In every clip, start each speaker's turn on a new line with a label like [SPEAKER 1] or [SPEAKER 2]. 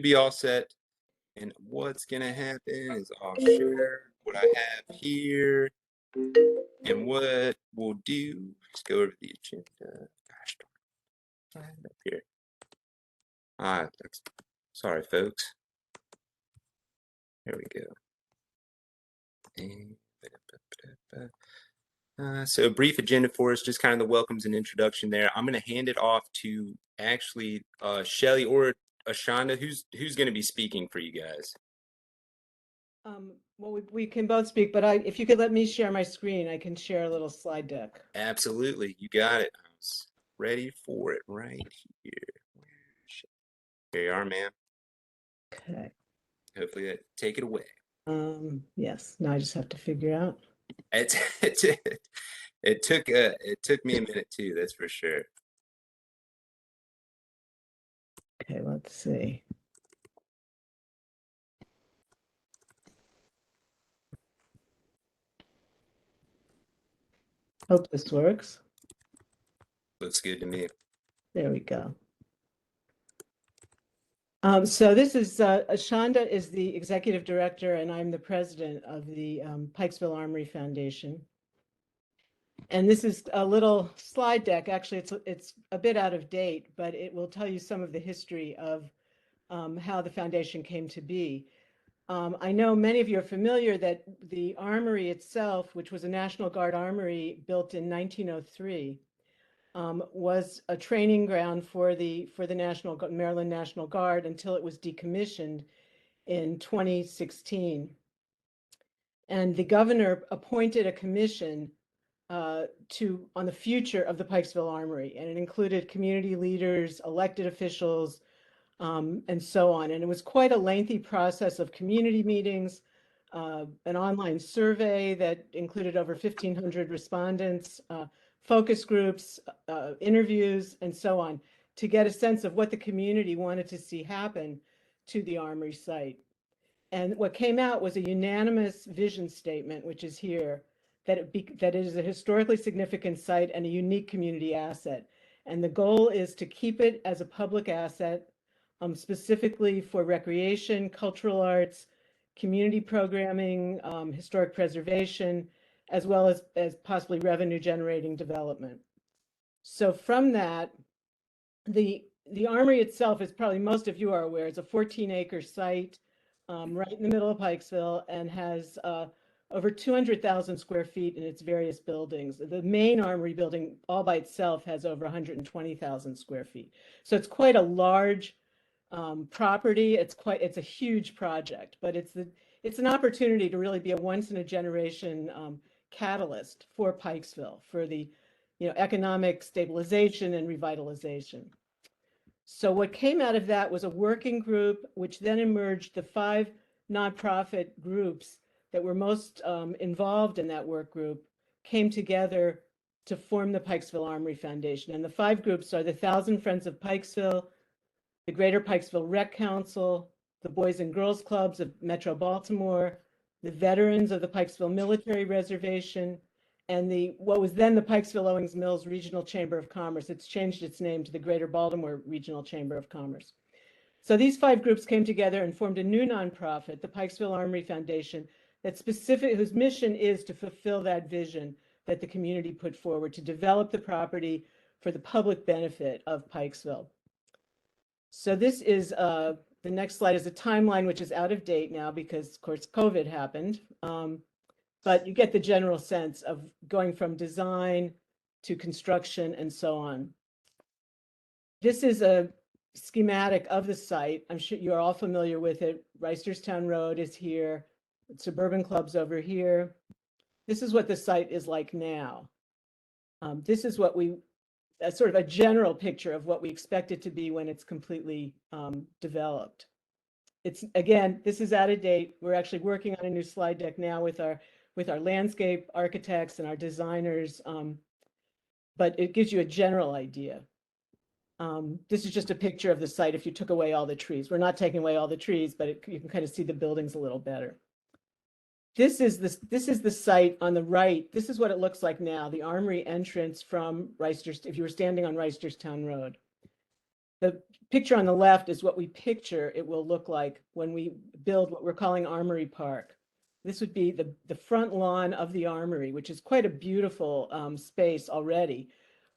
[SPEAKER 1] be all set. And what's gonna happen is I'll share what I have here. And what we'll do is go over the agenda. Gosh, darn it, up here. Sorry, folks. There we go. So a brief agenda for us, just kind of the welcomes and introduction there. I'm going to hand it off to actually Shelly or Ashonda. Who's going to be speaking for you guys?
[SPEAKER 2] Well, we can both speak, but if you could let me share my screen, I can share a little slide deck.
[SPEAKER 1] Absolutely, you got it. I was ready for it right here. Here you are, ma'am.
[SPEAKER 2] Okay.
[SPEAKER 1] Hopefully, take it away.
[SPEAKER 2] Yes. Now I just have to figure out.
[SPEAKER 1] It took me a minute too. That's for sure.
[SPEAKER 2] Okay, let's see. Hope this works.
[SPEAKER 1] Looks good to me.
[SPEAKER 2] There we go. So this is Ashonda is the executive director, and I'm the president of the Pikesville Armory Foundation. And this is a little slide deck. Actually, it's a bit out of date, but it will tell you some of the history of how the foundation came to be. I know many of you are familiar that the Armory itself, which was a National Guard armory built in 1903, was a training ground for the Maryland National Guard until it was decommissioned in 2016. And the governor appointed a commission on the future of the Pikesville Armory, and it included community leaders, elected officials, and so on. And it was quite a lengthy process of community meetings, an online survey that included over 1,500 respondents, focus groups, interviews, and so on, to get a sense of what the community wanted to see happen to the Armory site. And what came out was a unanimous vision statement, which is here, that it is a historically significant site and a unique community asset. And the goal is to keep it as a public asset, specifically for recreation, cultural arts, community programming, historic preservation, as well as possibly revenue generating development. So from that, the Armory itself, is probably most of you are aware, it's a 14-acre site right in the middle of Pikesville, and has over 200,000 square feet in its various buildings. The main Armory building all by itself has over 120,000 square feet. So it's quite a large property. It's a huge project, but it's an opportunity to really be a once in a generation catalyst for Pikesville, for the economic stabilization and revitalization. So what came out of that was a working group, which then emerged the 5 nonprofit groups that were most involved in that work group, came together to form the Pikesville Armory Foundation. And the 5 groups are the Thousand Friends of Pikesville, the Greater Pikesville Rec Council, the Boys and Girls Clubs of Metro Baltimore, the Veterans of the Pikesville Military Reservation, and what was then the Pikesville Owings Mills Regional Chamber of Commerce. It's changed its name to the Greater Baltimore Regional Chamber of Commerce. So these 5 groups came together and formed a new nonprofit, the Pikesville Armory Foundation, whose mission is to fulfill that vision that the community put forward, to develop the property for the public benefit of Pikesville. So this is the next slide is a timeline, which is out of date now because, of course, COVID happened. But you get the general sense of going from design to construction and so on. This is a schematic of the site. I'm sure you're all familiar with it. Reisterstown Road is here. Suburban Club's over here. This is what the site is like now. This is what sort of a general picture of what we expect it to be when it's completely developed. Again, this is out of date. We're actually working on a new slide deck now with our landscape architects and our designers, but it gives you a general idea. This is just a picture of the site if you took away all the trees. We're not taking away all the trees, but you can kind of see the buildings a little better. This is the site on the right. This is what it looks like now, the Armory entrance from if you were standing on Reisterstown Road. the picture on the left is what we picture it will look like when we build what we're calling Armory Park. This would be the front lawn of the Armory, which is quite a beautiful space already.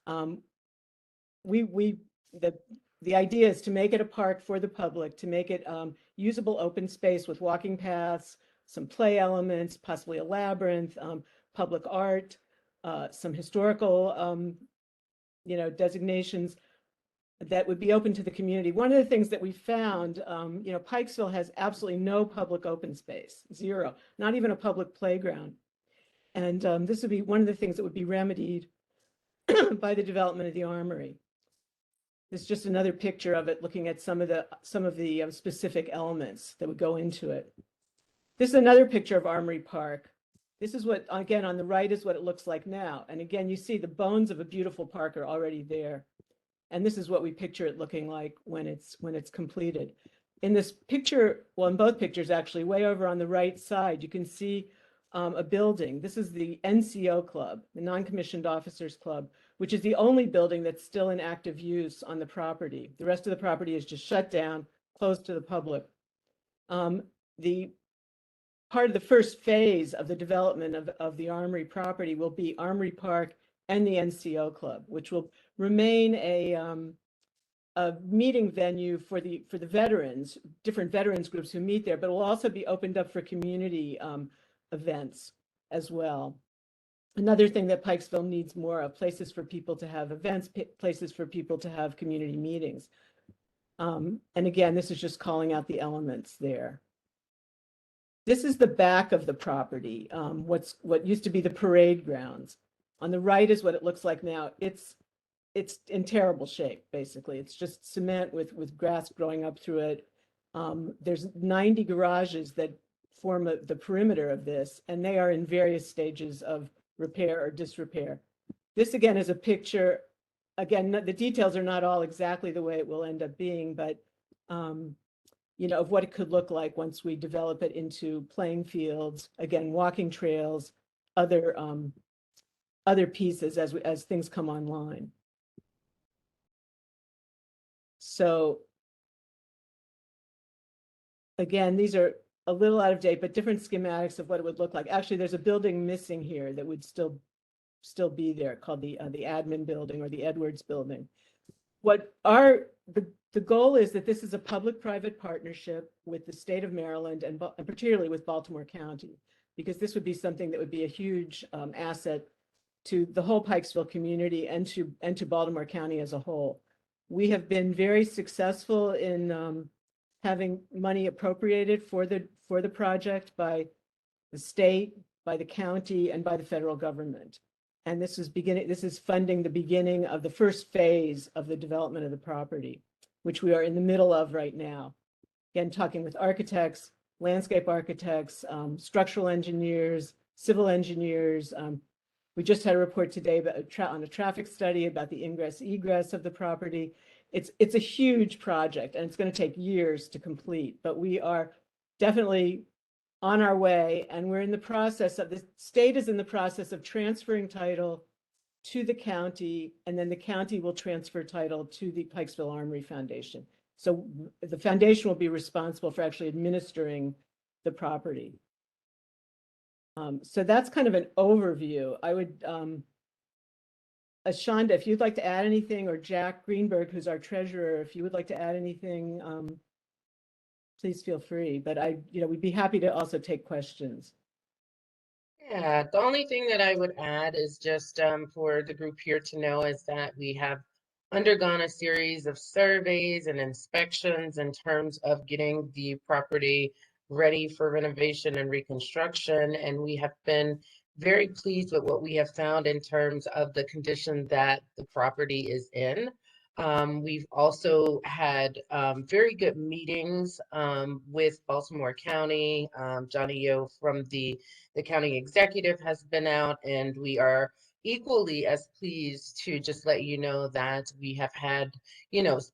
[SPEAKER 2] The idea is to make it a park for the public, to make it usable open space with walking paths, some play elements, possibly a labyrinth, public art, some historical designations that would be open to the community. One of the things that we found, Pikesville has absolutely no public open space, zero, not even a public playground. And this would be one of the things that would be remedied by the development of the Armory. This is just another picture of it, looking at some of the specific elements that would go into it. This is another picture of Armory Park. This is what, again, on the right is what it looks like now. And again, you see the bones of a beautiful park are already there. And this is what we picture it looking like when it's completed. In this picture, well, in both pictures, actually, way over on the right side, you can see a building. This is the NCO Club, the Non-Commissioned Officers Club, which is the only building that's still in active use on the property. The rest of the property is just shut down, closed to the public. The part of the first phase of the development of the Armory property will be Armory Park and the NCO Club, which will remain a meeting venue for the veterans, different veterans groups who meet there, but it will also be opened up for community events as well. Another thing that Pikesville needs more of, places for people to have events, places for people to have community meetings. And again, this is just calling out the elements there. This is the back of the property, what used to be the parade grounds. On the right is what it looks like now. It's in terrible shape, basically. It's just cement with grass growing up through it. There's 90 garages that form the perimeter of this, and they are in various stages of repair or disrepair. This again is a picture. Again, the details are not all exactly the way it will end up being, but of what it could look like once we develop it into playing fields, again, walking trails, other pieces as things come online. So again, these are a little out of date, but different schematics of what it would look like. Actually, there's a building missing here that would still be there, called the admin building or the Edwards building. What the goal is that this is a public-private partnership with the state of Maryland and particularly with Baltimore County, because this would be something that would be a huge asset to the whole Pikesville community and to Baltimore County as a whole. We have been very successful in having money appropriated for the project by the state, by the county, and by the federal government. And this is funding the beginning of the first phase of the development of the property, which we are in the middle of right now. Again, talking with architects, landscape architects, structural engineers, civil engineers. We just had a report today on a traffic study about the ingress egress of the property. It's a huge project, and it's going to take years to complete, but we are definitely on our way, and we're in the process of, the state is in the process of transferring title to the county, and then the county will transfer title to the Pikesville Armory Foundation. So the foundation will be responsible for actually administering the property. So that's kind of an overview. I would, Shonda, if you'd like to add anything, or Jack Greenberg, who's our treasurer, if you would like to add anything, please feel free. But we'd be happy to also take questions.
[SPEAKER 3] Yeah, the only thing that I would add is just for the group here to know is that we have undergone a series of surveys and inspections in terms of getting the property ready for renovation and reconstruction. And we have been very pleased with what we have found in terms of the condition that the property is in. We've also had very good meetings with Baltimore County. Johnny Yo from the county executive has been out, and we are equally as pleased to just let you know that we have had,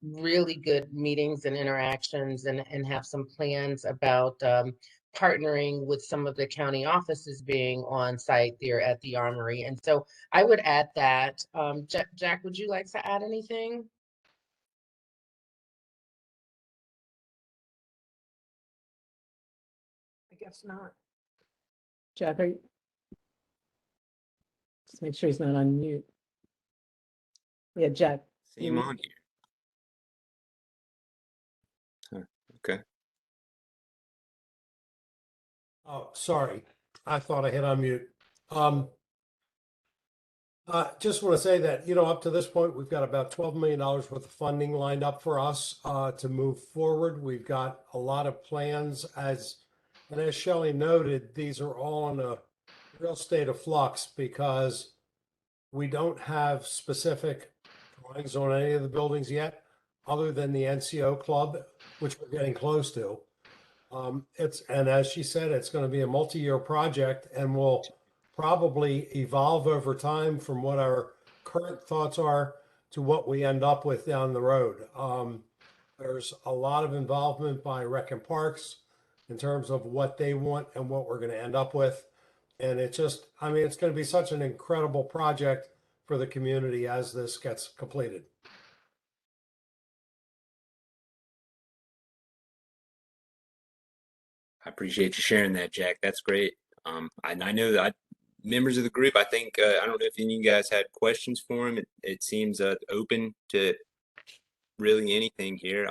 [SPEAKER 3] really good meetings and interactions and have some plans about partnering with some of the county offices being on site there at the Armory. And so I would add that. Jack, would you like to add anything?
[SPEAKER 2] guess not. Jack, are you? Just make sure he's not on mute. Yeah, Jack.
[SPEAKER 1] See him on here. Huh, okay.
[SPEAKER 4] Oh, sorry. I thought I hit unmute. Just want to say that, up to this point, we've got about $12 million worth of funding lined up for us to move forward. We've got a lot of plans as Shelley noted, these are all in a real state of flux because we don't have specific drawings on any of the buildings yet, other than the NCO club, which we're getting close to. And as she said, it's going to be a multi-year project and will probably evolve over time from what our current thoughts are to what we end up with down the road. There's a lot of involvement by Rec and Parks in terms of what they want and what we're going to end up with. And it's just, it's going to be such an incredible project for the community as this gets completed.
[SPEAKER 1] I appreciate you sharing that, Jack. That's great. I know that members of the group, I think, I don't know if any of you guys had questions for him. It seems open to really anything here.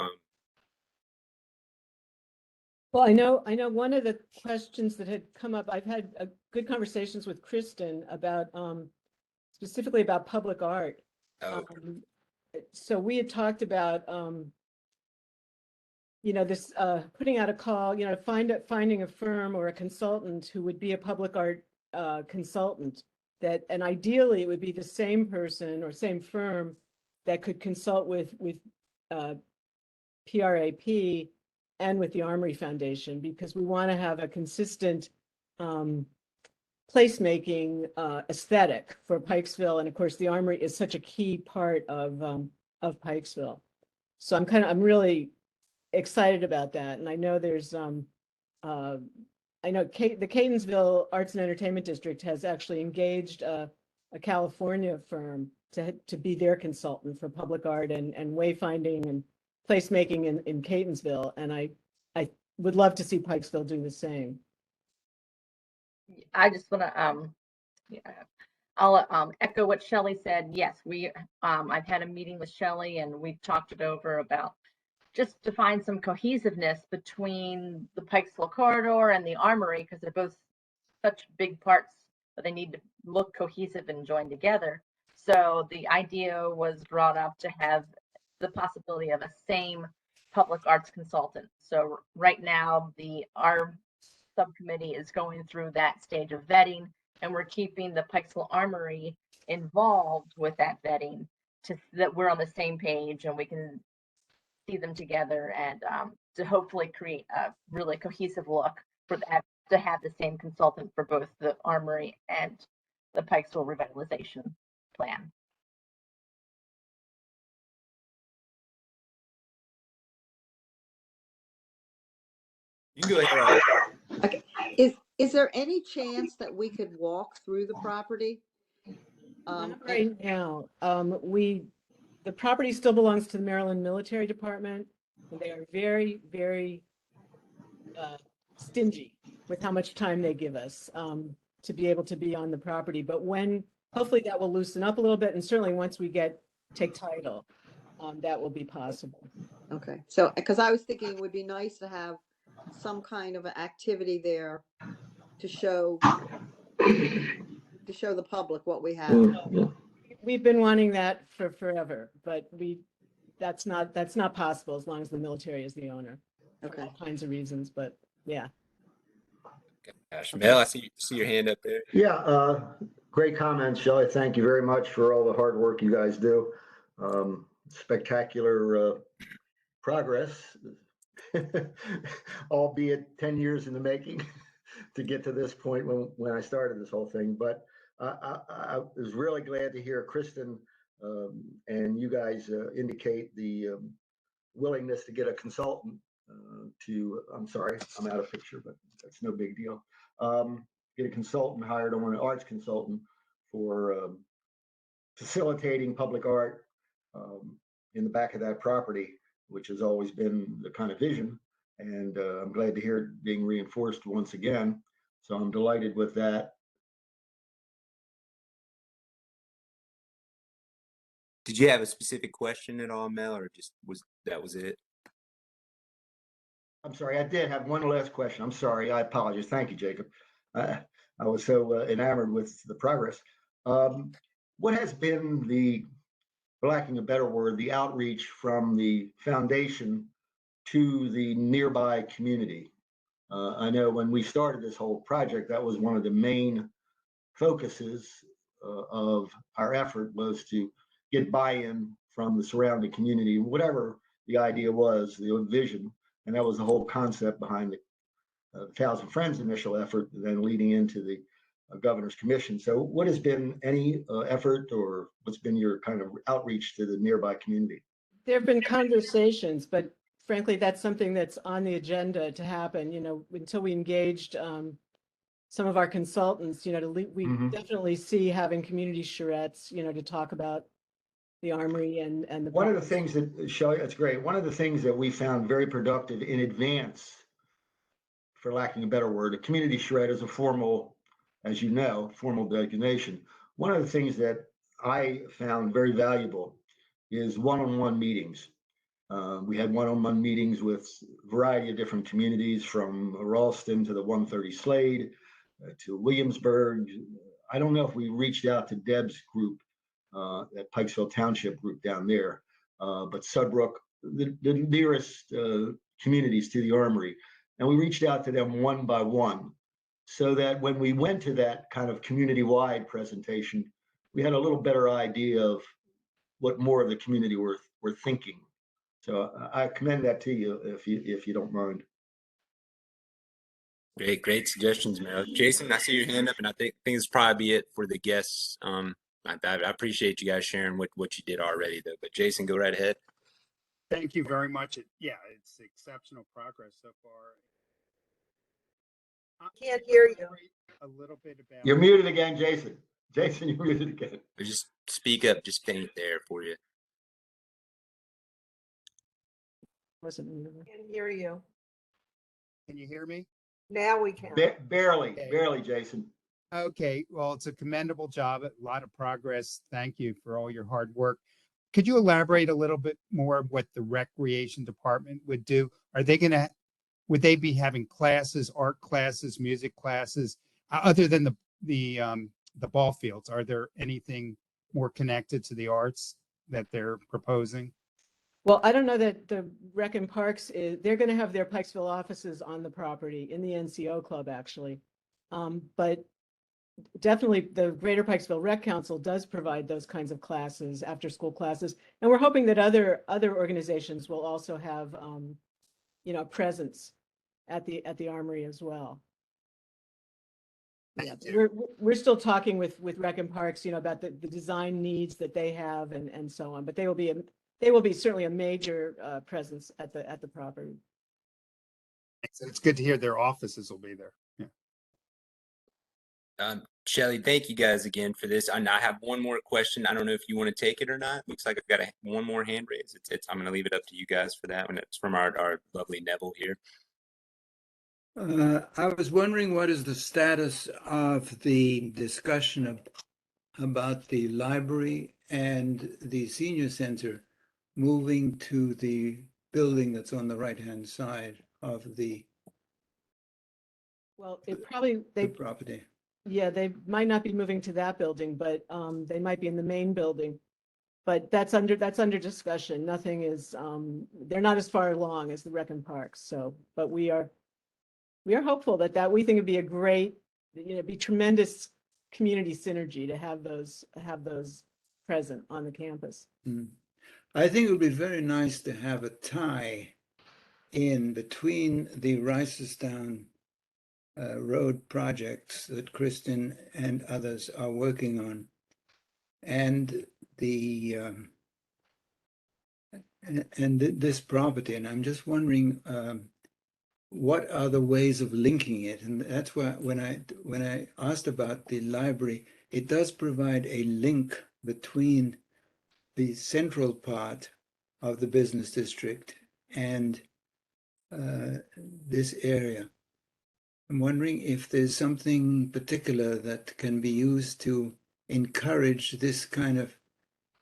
[SPEAKER 2] Well, I know one of the questions that had come up, I've had good conversations with Kristen about specifically about public art.
[SPEAKER 1] Oh,
[SPEAKER 2] So we had talked about this putting out a call, finding a firm or a consultant who would be a public art consultant, and ideally it would be the same person or same firm that could consult with PRAP and with the Armory Foundation, because we want to have a consistent placemaking aesthetic for Pikesville. And of course, the Armory is such a key part of Pikesville. So I'm really excited about that. And I know there's the Catonsville Arts and Entertainment District has actually engaged a California firm to be their consultant for public art and wayfinding and placemaking in Catonsville. And I would love to see Pikesville do the same.
[SPEAKER 5] I just want to I'll echo what Shelley said. Yes, I've had a meeting with Shelley and we've talked it over about just to find some cohesiveness between the Pikesville corridor and the Armory, because they're both such big parts, but they need to look cohesive and join together. So the idea was brought up to have the possibility of a same public arts consultant. So right now, our subcommittee is going through that stage of vetting, and we're keeping the Pikesville Armory involved with that vetting that we're on the same page and we can see them together and to hopefully create a really cohesive look for that, to have the same consultant for both the Armory and the Pikesville revitalization plan.
[SPEAKER 1] you can go ahead.
[SPEAKER 6] Okay. Is there any chance that we could walk through the property?
[SPEAKER 2] Not right now. The property still belongs to the Maryland Military Department, and they are very, very stingy with how much time they give us to be able to be on the property. But hopefully that will loosen up a little bit, and certainly once we take title, that will be possible.
[SPEAKER 6] Okay, so because I was thinking it would be nice to have some kind of an activity there to show the public what we have.
[SPEAKER 2] We've been wanting that for forever, but that's not possible as long as the military is the owner.
[SPEAKER 6] Okay.
[SPEAKER 2] For all kinds of reasons, but yeah.
[SPEAKER 1] Gosh, Mel, I see your hand up there.
[SPEAKER 7] Yeah, great comments, Shelley. Thank you very much for all the hard work you guys do. Spectacular progress, albeit 10 years in the making to get to this point when I started this whole thing. But I was really glad to hear Kristen and you guys indicate the willingness to get a consultant I'm sorry, I'm out of picture, but that's no big deal. Get a consultant hired on an arts consultant for facilitating public art in the back of that property, which has always been the kind of vision. And I'm glad to hear it being reinforced once again. So I'm delighted with that.
[SPEAKER 1] Did you have a specific question at all, Mel, or just was it?
[SPEAKER 7] I'm sorry, I did have one last question. I'm sorry, I apologize. Thank you, Jacob. I was so enamored with the progress. What has been the, for lacking a better word, the outreach from the foundation to the nearby community? I know when we started this whole project, that was one of the main focuses of our effort, was to get buy-in from the surrounding community, whatever the idea was, the vision. And that was the whole concept behind the Thousand Friends initial effort, then leading into the governor's commission. So what has been any effort, or what's been your kind of outreach to the nearby community?
[SPEAKER 2] There have been conversations, but frankly, that's something that's on the agenda to happen, until we engaged some of our consultants, we definitely see having community charrettes, to talk about the Armory and the.
[SPEAKER 7] One of the things that, Shelley, that's great. One of the things that we found very productive in advance, for lacking a better word, a community charrette is a formal, as you know, formal designation. One of the things that I found very valuable is one-on-one meetings. We had one-on-one meetings with a variety of different communities, from Ralston to the 130 Slade to Williamsburg. I don't know if we reached out to Deb's group, that Pikesville Township group down there, but Sudbrook, the nearest communities to the Armory. And we reached out to them one by one, so that when we went to that kind of community-wide presentation, we had a little better idea of what more of the community were thinking. So I commend that to you, if you don't mind.
[SPEAKER 1] Great suggestions, Mel. Jason, I see your hand up, and I think it's probably it for the guests. I appreciate you guys sharing what you did already, though. But Jason, go right ahead.
[SPEAKER 8] Thank you very much. Yeah, it's exceptional progress so far.
[SPEAKER 9] Can't hear you.
[SPEAKER 8] A little bit about.
[SPEAKER 7] You're muted again, Jason. Jason, you're muted again.
[SPEAKER 1] Just speak up, just faint there for you.
[SPEAKER 2] Wasn't.
[SPEAKER 9] Can't hear you.
[SPEAKER 8] Can you hear me?
[SPEAKER 9] Now we can.
[SPEAKER 7] Barely, Jason.
[SPEAKER 8] Okay, well, it's a commendable job, a lot of progress. Thank you for all your hard work. Could you elaborate a little bit more what the recreation department would do? Would they be having classes, art classes, music classes, other than the ball fields? Are there anything more connected to the arts that they're proposing?
[SPEAKER 2] Well, I don't know that the Rec and Parks they're going to have their Pikesville offices on the property in the NCO club, actually. But definitely the Greater Pikesville Rec Council does provide those kinds of classes, after school classes. And we're hoping that other organizations will also have, presence at the Armory as well. Yeah, we're still talking with Rec and Parks, about the design needs that they have and so on, but they will be certainly a major presence at the property.
[SPEAKER 8] It's good to hear their offices will be there. Yeah.
[SPEAKER 1] Shelley, thank you guys again for this. I have one more question. I don't know if you want to take it or not. Looks like I've got one more hand raised. I'm going to leave it up to you guys for that one. It's from our lovely Neville here.
[SPEAKER 10] I was wondering, what is the status of the discussion about the library and the senior center moving to the building that's on the right-hand side of the
[SPEAKER 2] Well, the
[SPEAKER 10] property?
[SPEAKER 2] Yeah, they might not be moving to that building, but they might be in the main building. But that's under discussion. Nothing is, they're not as far along as the Rec and Parks. So, but we are hopeful that we think it'd be a great, be tremendous community synergy to have those present on the campus.
[SPEAKER 10] I think it would be very nice to have a tie in between the Ricestown road projects that Kristen and others are working on, and this property. And I'm just wondering, what are the ways of linking it? And that's why when I asked about the library, it does provide a link between the central part of the business district and this area. I'm wondering if there's something particular that can be used to encourage this kind of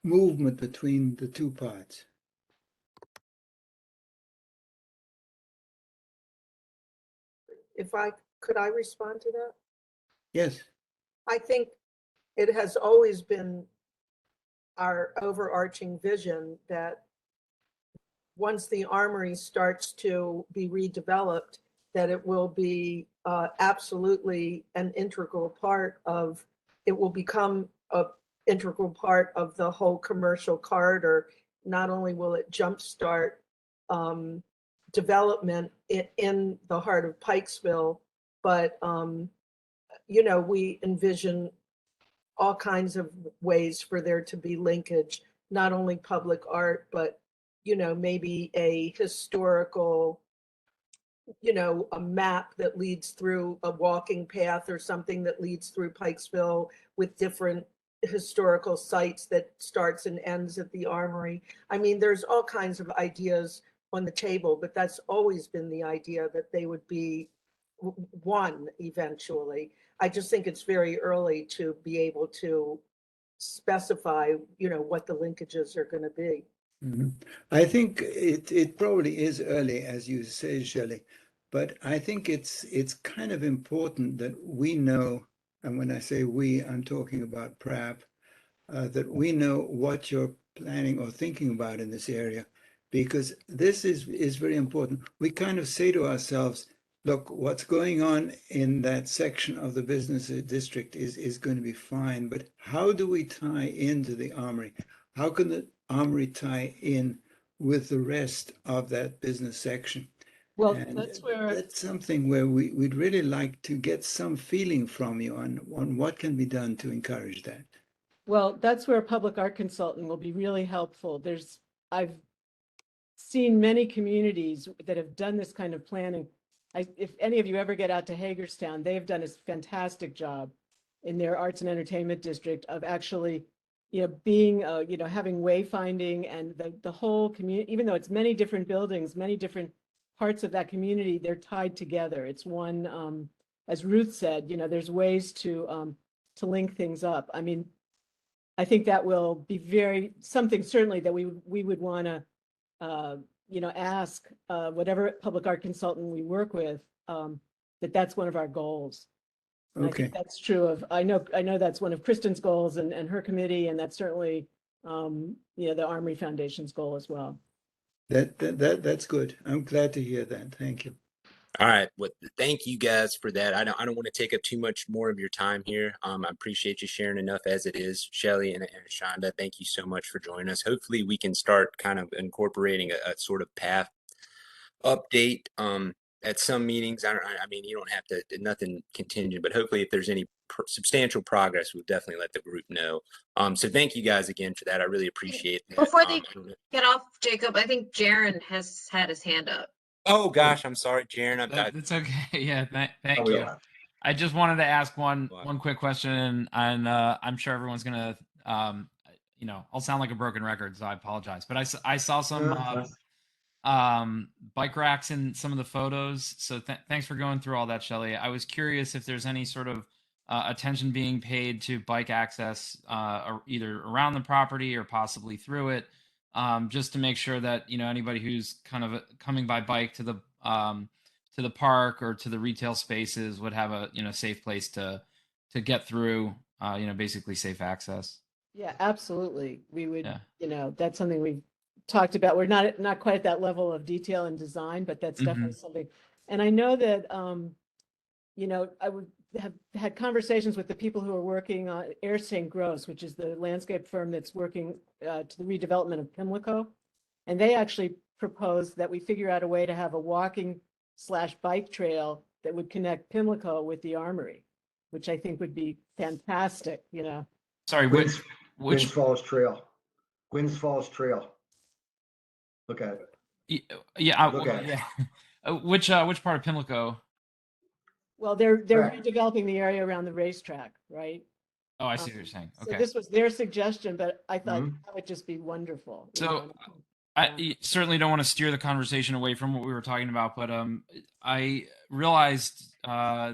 [SPEAKER 10] movement between the two parts.
[SPEAKER 9] Could I respond to that?
[SPEAKER 10] Yes.
[SPEAKER 9] I think it has always been our overarching vision that once the Armory starts to be redeveloped, that it will be absolutely an integral part of, it will become an integral part of the whole commercial corridor. Not only will it jumpstart development in the heart of Pikesville, but we envision all kinds of ways for there to be linkage, not only public art, but maybe a historical, a map that leads through a walking path or something that leads through Pikesville with different historical sites that starts and ends at the Armory. I mean, there's all kinds of ideas on the table, but that's always been the idea that they would be one eventually. I just think it's very early to be able to specify, what the linkages are going to be.
[SPEAKER 10] Mhm. I think it probably is early, as you say, Shelley, but I think it's kind of important that we know, and when I say we, I'm talking about PRAP, that we know what you're planning or thinking about in this area, because this is very important. We kind of say to ourselves, look, what's going on in that section of the business district is going to be fine, but how do we tie into the Armory? How can the Armory tie in with the rest of that business section?
[SPEAKER 2] Well,
[SPEAKER 10] And
[SPEAKER 2] that's where,
[SPEAKER 10] that's something where we'd really like to get some feeling from you on what can be done to encourage that.
[SPEAKER 2] well, that's where a public art consultant will be really helpful. I've seen many communities that have done this kind of planning. If any of you ever get out to Hagerstown, they've done a fantastic job in their arts and entertainment district of actually, being, having wayfinding, and the whole community, even though it's many different buildings, many different parts of that community, they're tied together. It's one, as Ruth said, there's ways to link things up. I mean, I think that will be something certainly that we would want to ask whatever public art consultant we work with, that's one of our goals. And I think
[SPEAKER 10] Okay,
[SPEAKER 2] that's true of, I know that's one of Kristen's goals and her committee, and that's certainly, the Armory Foundation's goal as well.
[SPEAKER 10] that's good. I'm glad to hear that. Thank you.
[SPEAKER 1] All right. Well, thank you guys for that. I don't want to take up too much more of your time here. I appreciate you sharing enough as it is. Shelley and Shonda, thank you so much for joining us. Hopefully we can start kind of incorporating a sort of path update at some meetings. I mean, you don't have to, nothing contingent, but hopefully if there's any substantial progress, we'll definitely let the group know. So thank you guys again for that. I really appreciate that.
[SPEAKER 11] Before they get off, Jacob, I think Jaron has had his hand up.
[SPEAKER 1] Oh gosh, I'm sorry, Jaron.
[SPEAKER 12] That's okay. Yeah, thank
[SPEAKER 7] Oh, we
[SPEAKER 12] you.
[SPEAKER 7] all have.
[SPEAKER 12] I just wanted to ask one
[SPEAKER 1] Wow.
[SPEAKER 12] quick question, and I'm sure everyone's gonna, I'll sound like a broken record, so I apologize. But I saw some bike racks in some of the photos, so thanks for going through all that, Shelley. I was curious if there's any sort of attention being paid to bike access, either around the property or possibly through it, just to make sure that anybody who's kind of coming by bike to the park or to the retail spaces would have a safe place to get through, basically safe access.
[SPEAKER 2] Yeah, absolutely. We would,
[SPEAKER 12] Yeah.
[SPEAKER 2] that's something we've talked about. We're not quite at that level of detail and design, but that's definitely something. And I know that, I would have had conversations with the people who are working on Air St. Gross, which is the landscape firm that's working to the redevelopment of Pimlico. And they actually proposed that we figure out a way to have a walking/bike trail that would connect Pimlico with the Armory, which I think would be fantastic,
[SPEAKER 12] Sorry,
[SPEAKER 7] Gwynns
[SPEAKER 12] which
[SPEAKER 7] Falls Trail. Gwynns Falls Trail. Look at it.
[SPEAKER 12] yeah,
[SPEAKER 7] Look at it.
[SPEAKER 12] yeah. Which part of Pimlico?
[SPEAKER 2] Well, they're
[SPEAKER 7] Right.
[SPEAKER 2] redeveloping the area around the racetrack, right?
[SPEAKER 12] Oh, I see what you're saying.
[SPEAKER 2] So
[SPEAKER 12] Okay.
[SPEAKER 2] this was their suggestion, but I thought
[SPEAKER 7] Mhm.
[SPEAKER 2] that would just be wonderful.
[SPEAKER 12] So I certainly don't want to steer the conversation away from what we were talking about, but I realized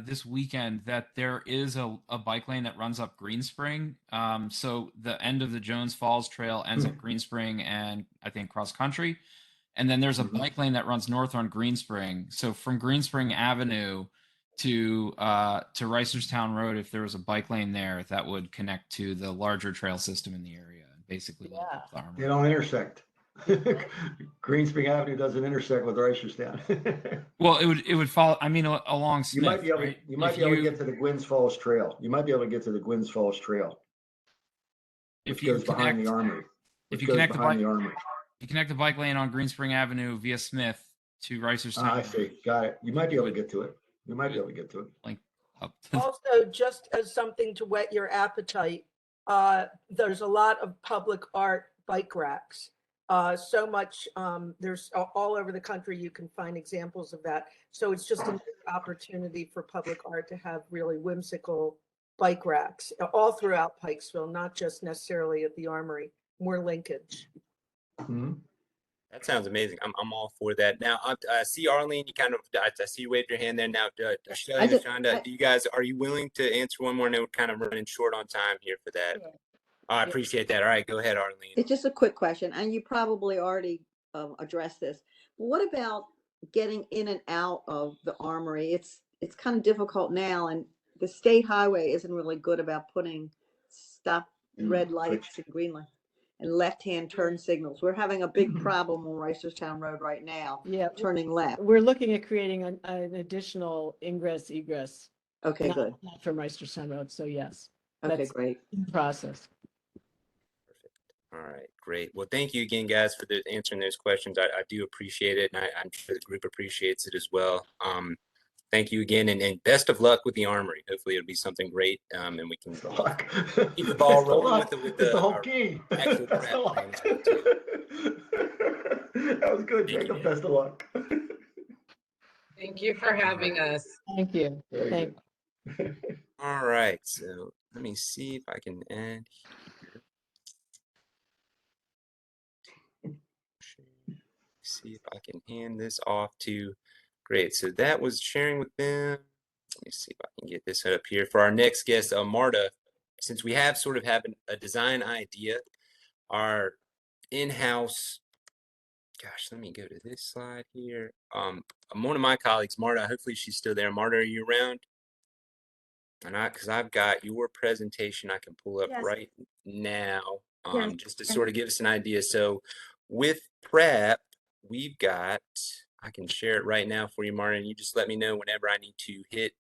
[SPEAKER 12] this weekend that there is a bike lane that runs up Green Spring. So the end of the Jones Falls Trail ends up Green Spring and I think cross country. And then there's a bike lane that runs north on Green Spring. So from Green Spring Avenue to Reisterstown Road, if there was a bike lane there, that would connect to the larger trail system in the area and basically link up the Armory.
[SPEAKER 7] They don't intersect. Green Spring Avenue doesn't intersect with Reisterstown.
[SPEAKER 12] Well, it would follow. I mean, along Smith.
[SPEAKER 7] You might be able,
[SPEAKER 12] right?
[SPEAKER 7] you might
[SPEAKER 12] If
[SPEAKER 7] be able to get to the Gwynns Falls Trail. You might be able to get to the Gwynns Falls Trail, which
[SPEAKER 12] if you
[SPEAKER 7] goes behind the
[SPEAKER 12] connect-
[SPEAKER 7] Armory.
[SPEAKER 12] if
[SPEAKER 7] Which
[SPEAKER 12] you
[SPEAKER 7] goes
[SPEAKER 12] connect the
[SPEAKER 7] behind
[SPEAKER 12] bike,
[SPEAKER 7] the Armory.
[SPEAKER 12] you connect the bike lane on Green Spring Avenue via Smith to Reisterstown.
[SPEAKER 7] I see. Got it. You might be able to get to it. You might be able to get to it.
[SPEAKER 12] Link up.
[SPEAKER 9] Also, just as something to whet your appetite, there's a lot of public art bike racks. So much, there's all over the country, you can find examples of that. So it's just an opportunity for public art to have really whimsical bike racks all throughout Pikesville, not just necessarily at the Armory, more linkage.
[SPEAKER 1] That sounds amazing. I'm all for that. Now, I see Arlene, you kind of, I see you waved your hand there. Now, Shelley and Shonda, do you guys, are you willing to answer one more? I know we're kind of running short on time here for that. I appreciate that. All right, go ahead, Arlene.
[SPEAKER 6] It's just a quick question, and you probably already addressed this. What about getting in and out of the Armory? It's kind of difficult now, and the state highway isn't really good about putting stop red lights and green lights and left-hand turn signals. We're having a big problem on Reisterstown Road right now.
[SPEAKER 2] Yeah,
[SPEAKER 6] turning left.
[SPEAKER 2] we're looking at creating an additional ingress egress.
[SPEAKER 6] Okay, good.
[SPEAKER 2] Not from Reisterstown Road, so yes.
[SPEAKER 6] Okay,
[SPEAKER 2] That's
[SPEAKER 6] great.
[SPEAKER 2] in process.
[SPEAKER 1] All right, great. Well, thank you again, guys, for answering those questions. I do appreciate it, and I'm sure the group appreciates it as well. Thank you again, and best of luck with the Armory. Hopefully, it'll be something great, and we can keep the ball rolling with the
[SPEAKER 7] whole key.
[SPEAKER 1] actual prep plan as well, too.
[SPEAKER 7] That was good, Jacob. Best of luck.
[SPEAKER 3] Thank you for having us.
[SPEAKER 2] Thank you.
[SPEAKER 7] Very
[SPEAKER 2] Thank
[SPEAKER 7] good.
[SPEAKER 1] All right, so let me see if I can add here. See if I can hand this off to, great. So that was sharing with them. Let me see if I can get this set up here for our next guest, Marta. Since we have sort of a design idea, our in-house, gosh, let me go to this slide here. One of my colleagues, Marta, hopefully she's still there. Marta, are you around? And because I've got your presentation I can pull up right now, just to sort of give us an idea. So with prep, we've got, I can share it right now for you, Marta, and you just let me know whenever I need to hit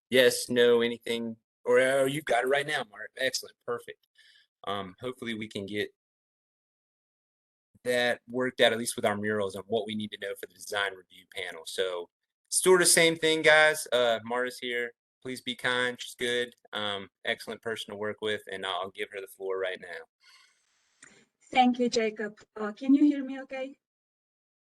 [SPEAKER 1] yes, no, anything, or you've got it right now, Marta. Excellent, perfect. Hopefully we can get that worked out, at least with our murals, on what we need to know for the design review panel. So sort of same thing, guys. Marta's here. Please be kind. She's good. Excellent person to work with, and I'll give her the floor right now.
[SPEAKER 13] Thank you, Jacob. Can you hear me okay?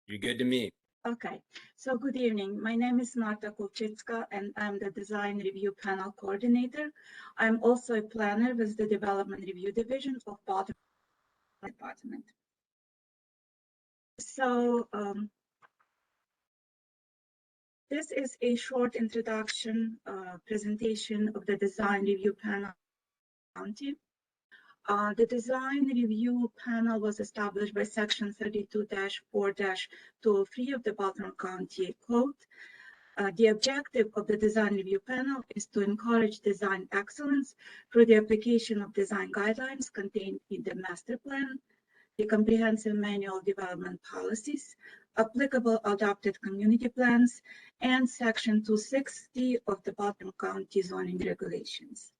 [SPEAKER 1] You're good to me.
[SPEAKER 13] Okay, so good evening. My name is Marta Kulczycka, and I'm the Design Review Panel Coordinator. I'm also a planner with the Development Review Division of Baltimore Department. So this is a short introduction presentation of the Design Review Panel County. The Design Review Panel was established by Section 32-4-203 of the Baltimore County Code. The objective of the Design Review Panel is to encourage design excellence through the application of design guidelines contained in the master plan, the comprehensive manual development policies, applicable adopted community plans, and Section 260 of the Baltimore County zoning regulations.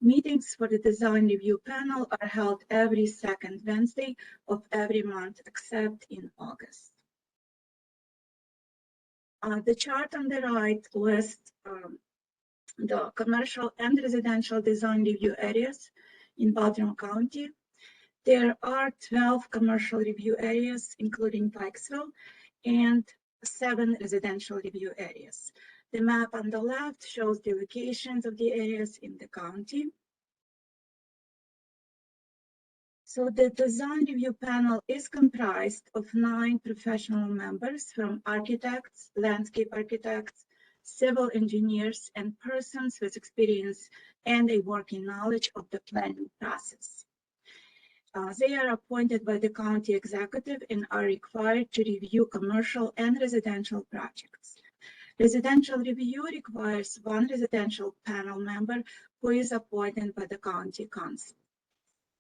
[SPEAKER 13] Meetings for the Design Review Panel are held every second Wednesday of every month except in August. The chart on the right lists the commercial and residential design review areas in Baltimore County. There are 12 commercial review areas, including Pikesville, and 7 residential review areas. The map on the left shows the locations of the areas in the county. So the design review panel is comprised of 9 professional members from architects, landscape architects, civil engineers, and persons with experience and a working knowledge of the planning process. They are appointed by the county executive and are required to review commercial and residential projects. Residential review requires 1 residential panel member who is appointed by the county council.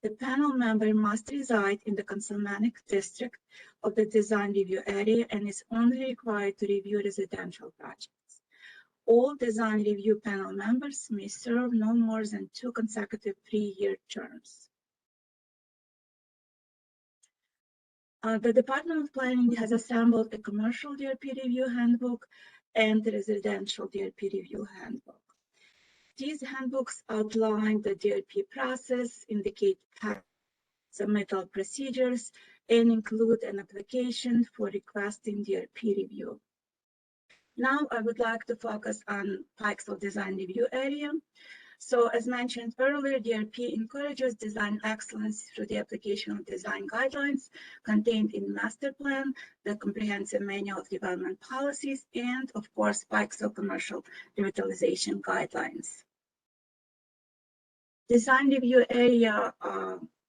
[SPEAKER 13] The panel member must reside in the councilmanic district of the design review area and is only required to review residential projects. All design review panel members may serve no more than 2 consecutive 3-year terms. The Department of Planning has assembled a commercial DRP review handbook and the residential DRP review handbook. These handbooks outline the DRP process, indicate submittal procedures, and include an application for requesting DRP review. Now I would like to focus on Pikesville design review area. So as mentioned earlier, DRP encourages design excellence through the application of design guidelines contained in master plan, the comprehensive manual of development policies, and of course, Pikesville commercial revitalization guidelines. Design review area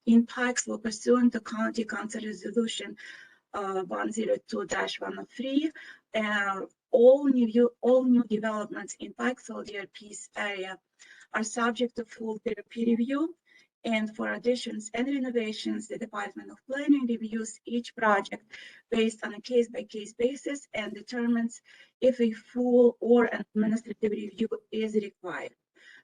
[SPEAKER 13] in Pikesville pursuant to County Council Resolution 102-103, all new developments in Pikesville DRP's area are subject to full DRP review, and for additions and renovations, the Department of Planning reviews each project based on a case-by-case basis and determines if a full or an administrative review is required.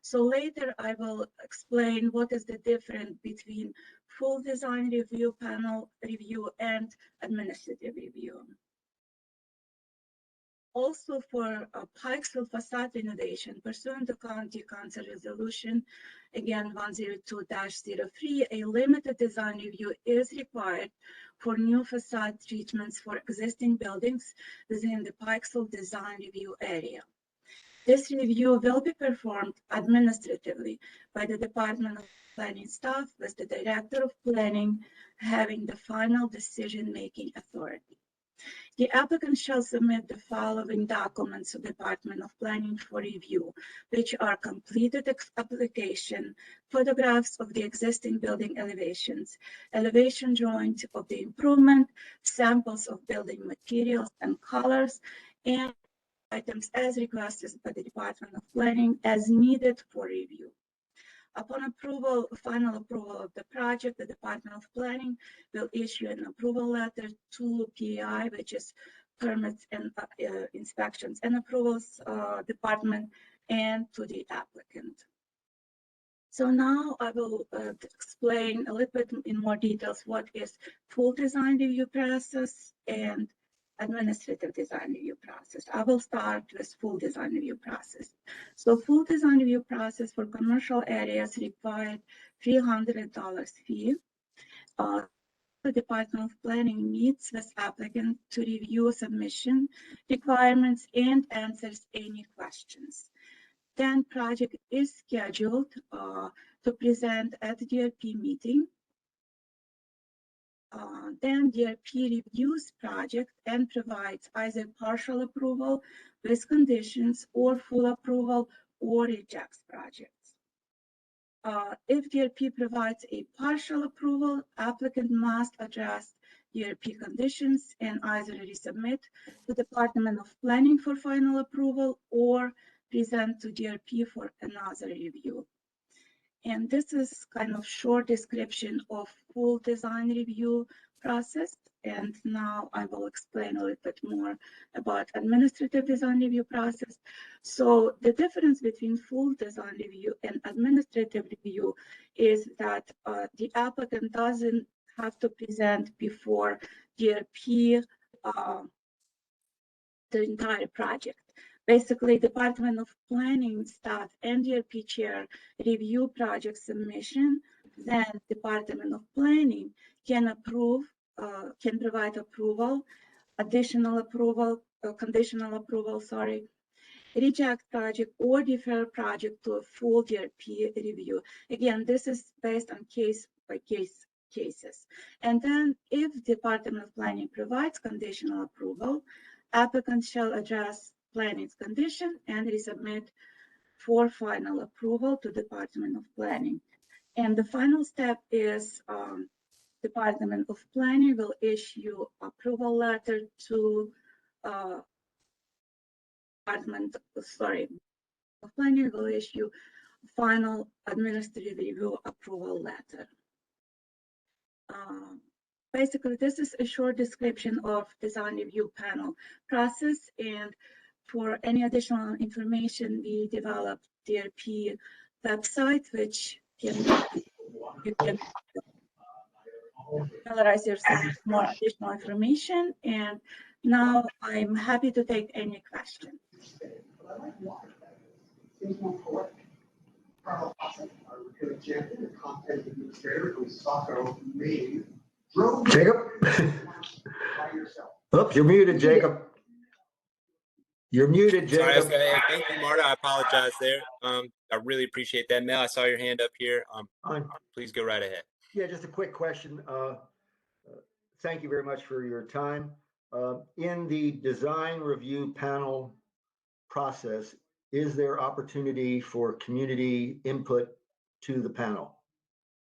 [SPEAKER 13] So later I will explain what is the difference between full design review panel review and administrative review. Also for Pikesville facade renovation, pursuant to County Council Resolution, again 102-03, a limited design review is required for new facade treatments for existing buildings within the Pikesville design review area. This review will be performed administratively by the Department of Planning staff, with the Director of Planning having the final decision-making authority. The applicant shall submit the following documents to the Department of Planning for review, which are completed application, photographs of the existing building elevations, elevation drawings of the improvement, samples of building materials and colors, and items as requested by the Department of Planning as needed for review. Upon approval, final approval of the project, the Department of Planning will issue an approval letter to PI, which is Permits and Inspections and Approvals Department, and to the applicant. So now I will explain a little bit in more details what is full design review process and administrative design review process. I will start with full design review process. So full design review process for commercial areas required $300 fee. The Department of Planning meets with applicant to review submission requirements and answers any questions. Then project is scheduled to present at the DRP meeting. Then DRP reviews project and provides either partial approval with conditions or full approval or rejects projects. If DRP provides a partial approval, applicant must address DRP conditions and either resubmit to the Department of Planning for final approval or present to DRP for another review. And this is kind of short description of full design review process. And now I will explain a little bit more about administrative design review process. So the difference between full design review and administrative review is that the applicant doesn't have to present before DRP the entire project. Basically, Department of Planning staff and DRP chair review project submission. Then Department of Planning can approve, can provide approval, additional approval, conditional approval, sorry, reject project or defer project to a full DRP review. Again, this is based on case by case cases. And then if Department of Planning provides conditional approval, applicant shall address planning's condition and resubmit for final approval to Department of Planning. And the final step is Department of Planning will issue approval letter to Planning will issue final administrative review approval letter. Basically, this is a short description of design review panel process, and for any additional information, we developed DRP website, which you can familiarize yourself with more additional information. And now I'm happy to take any questions.
[SPEAKER 7] Jacob? Oops, you're muted, Jacob. You're muted,
[SPEAKER 1] Sorry, I was
[SPEAKER 7] Jacob.
[SPEAKER 1] gonna thank you, Marta. I apologize there. I really appreciate that. Mel, I saw your hand up here. Please go right ahead.
[SPEAKER 7] Yeah, just a quick question. Thank you very much for your time. In the design review panel process, is there opportunity for community input to the panel?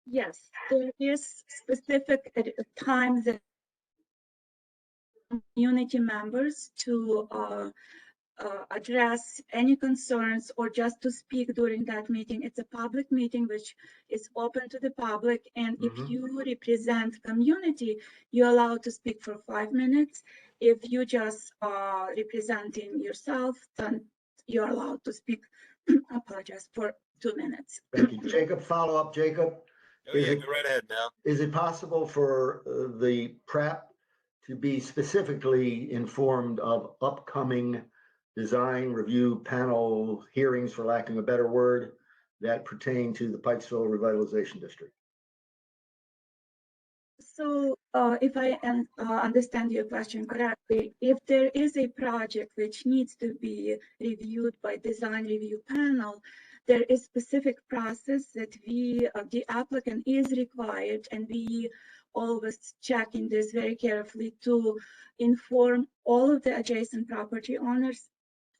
[SPEAKER 13] Yes, there is specific time that community members to address any concerns or just to speak during that meeting. It's a public meeting which is open to the public, and if you represent community, you're allowed to speak for 5 minutes. If you just are representing yourself, then you're allowed to speak, apologize, for 2 minutes.
[SPEAKER 7] Thank you. Jacob, follow up, Jacob.
[SPEAKER 1] Oh yeah, go right ahead, Mel.
[SPEAKER 7] Is it possible for the PrEP to be specifically informed of upcoming design review panel hearings, for lack of a better word, that pertain to the Pikesville Revitalization District?
[SPEAKER 13] So if I understand your question correctly, if there is a project which needs to be reviewed by design review panel, there is specific process that the applicant is required, and we always checking this very carefully to inform all of the adjacent property owners,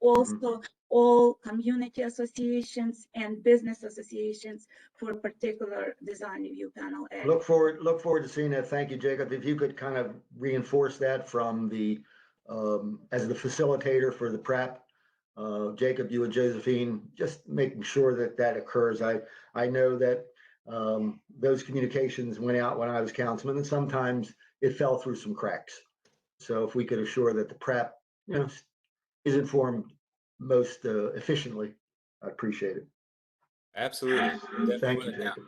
[SPEAKER 13] also all community associations and business associations for a particular design review panel area.
[SPEAKER 7] Look forward to seeing that. Thank you, Jacob. If you could kind of reinforce that from the as the facilitator for the PrEP, Jacob, you and Josephine, just making sure that that occurs. I know that those communications went out when I was councilman, and sometimes it fell through some cracks. So if we could assure that the PrEP, is informed most efficiently, I appreciate it.
[SPEAKER 1] Absolutely.
[SPEAKER 7] Thank you,
[SPEAKER 1] Now,
[SPEAKER 7] Jacob.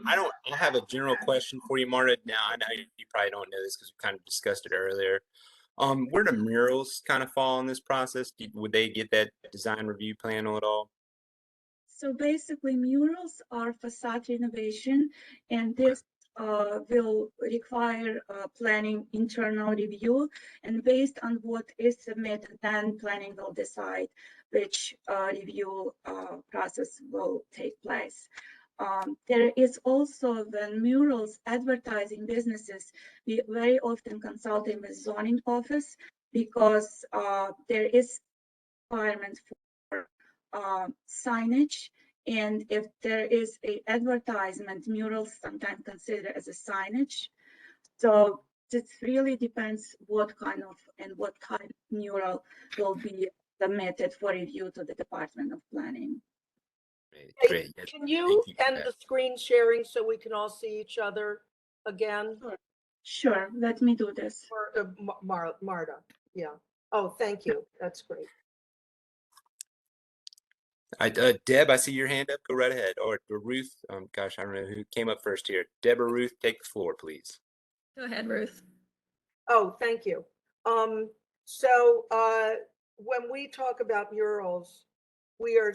[SPEAKER 1] I have a general question for you, Marta. Now, I know you probably don't know this because we kind of discussed it earlier. Where do murals kind of fall in this process? Would they get that design review panel at all?
[SPEAKER 13] So basically, murals are facade renovation, and this will require planning internal review. And based on what is submitted, then planning will decide which review process will take place. There is also, when murals advertising businesses, we very often consulting with zoning office, because there is requirement for signage, and if there is a advertisement, murals sometimes considered as a signage. So it really depends what kind of and what kind of mural will be submitted for review to the Department of Planning.
[SPEAKER 1] Great.
[SPEAKER 9] Can you end the screen sharing so we can all see each other again?
[SPEAKER 13] Sure, let me do this.
[SPEAKER 9] Or, Marta, yeah. Oh, thank you. That's great.
[SPEAKER 1] Deb, I see your hand up. Go right ahead. Or Ruth. Gosh, I don't know who came up first here. Deb or Ruth, take the floor, please.
[SPEAKER 14] Go ahead, Ruth.
[SPEAKER 9] Oh, thank you. So when we talk about murals, we are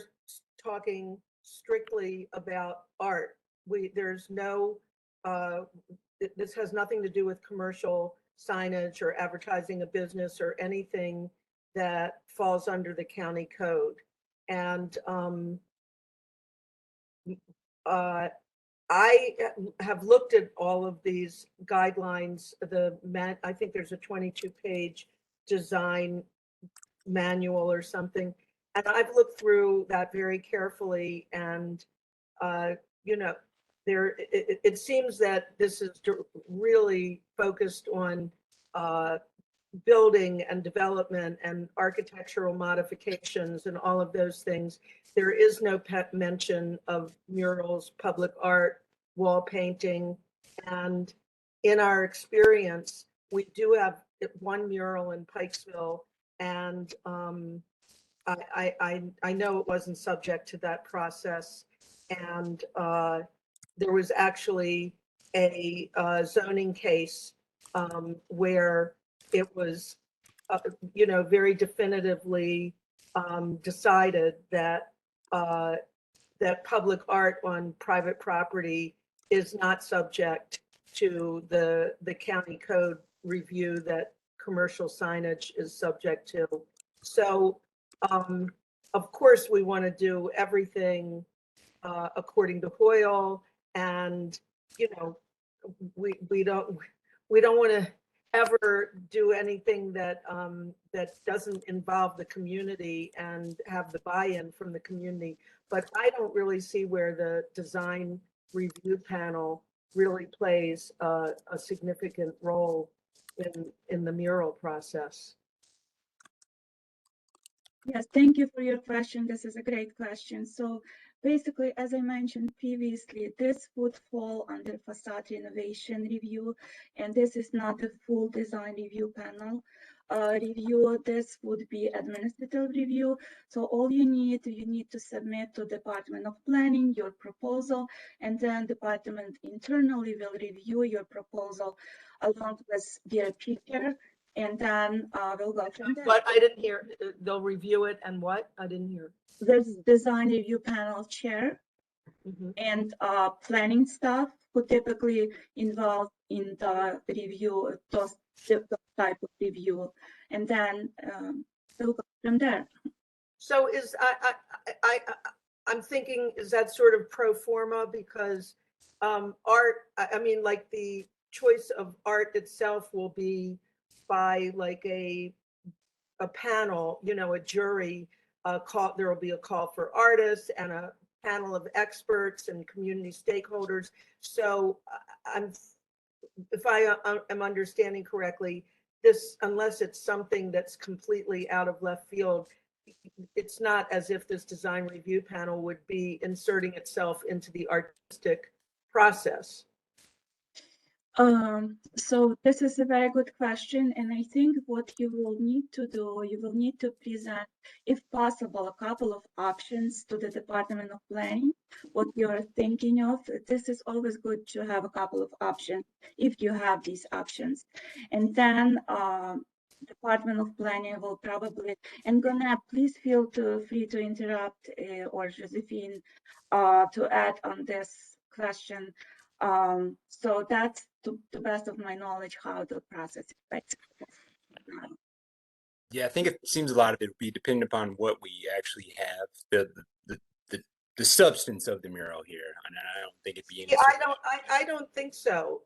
[SPEAKER 9] talking strictly about art. There's no, this has nothing to do with commercial signage or advertising a business or anything that falls under the county code. And I have looked at all of these guidelines, I think there's a 22-page design manual or something. And I've looked through that very carefully and, you know, it seems that this is really focused on building and development and architectural modifications and all of those things. There is no mention of murals, public art, wall painting. And in our experience, we do have one mural in Pikesville, and I know it wasn't subject to that process. And there was actually a zoning case where it was, you know, very definitively decided that that public art on private property is not subject to the county code review that commercial signage is subject to. So, of course, we want to do everything according to Hoyle, and you know, we don't want to ever do anything that that doesn't involve the community and have the buy-in from the community. But I don't really see where the design review panel really plays a significant role in the mural process.
[SPEAKER 13] Yes, thank you for your question. This is a great question. So basically, as I mentioned previously, this would fall under facade renovation review, and this is not a full design review panel review. This would be administrative review. So all you need to submit to Department of Planning your proposal, and then department internally will review your proposal along with their peer, and then we'll go from there.
[SPEAKER 9] But I didn't hear, they'll review it and what? I didn't hear.
[SPEAKER 13] There's design review panel chair and planning staff who typically involved in the review, those type of review, and then we'll go from there.
[SPEAKER 9] So is I'm thinking, is that sort of pro forma because art, I mean, like the choice of art itself will be by like a panel, you know, a jury call. There will be a call for artists and a panel of experts and community stakeholders. So if I am understanding correctly, this, unless it's something that's completely out of left field, it's not as if this design review panel would be inserting itself into the artistic process.
[SPEAKER 13] So this is a very good question, and I think what you will need to do, you will need to present, if possible, a couple of options to the Department of Planning, what you're thinking of. This is always good to have a couple of options if you have these options. And then Department of Planning will probably, and Gonna, please feel free to interrupt or Josephine to add on this question. So that's, to the best of my knowledge, how the process is.
[SPEAKER 1] Yeah, I think it seems a lot of it would be dependent upon what we actually have, the substance of the mural here, and I don't think it'd be any.
[SPEAKER 9] I don't think so.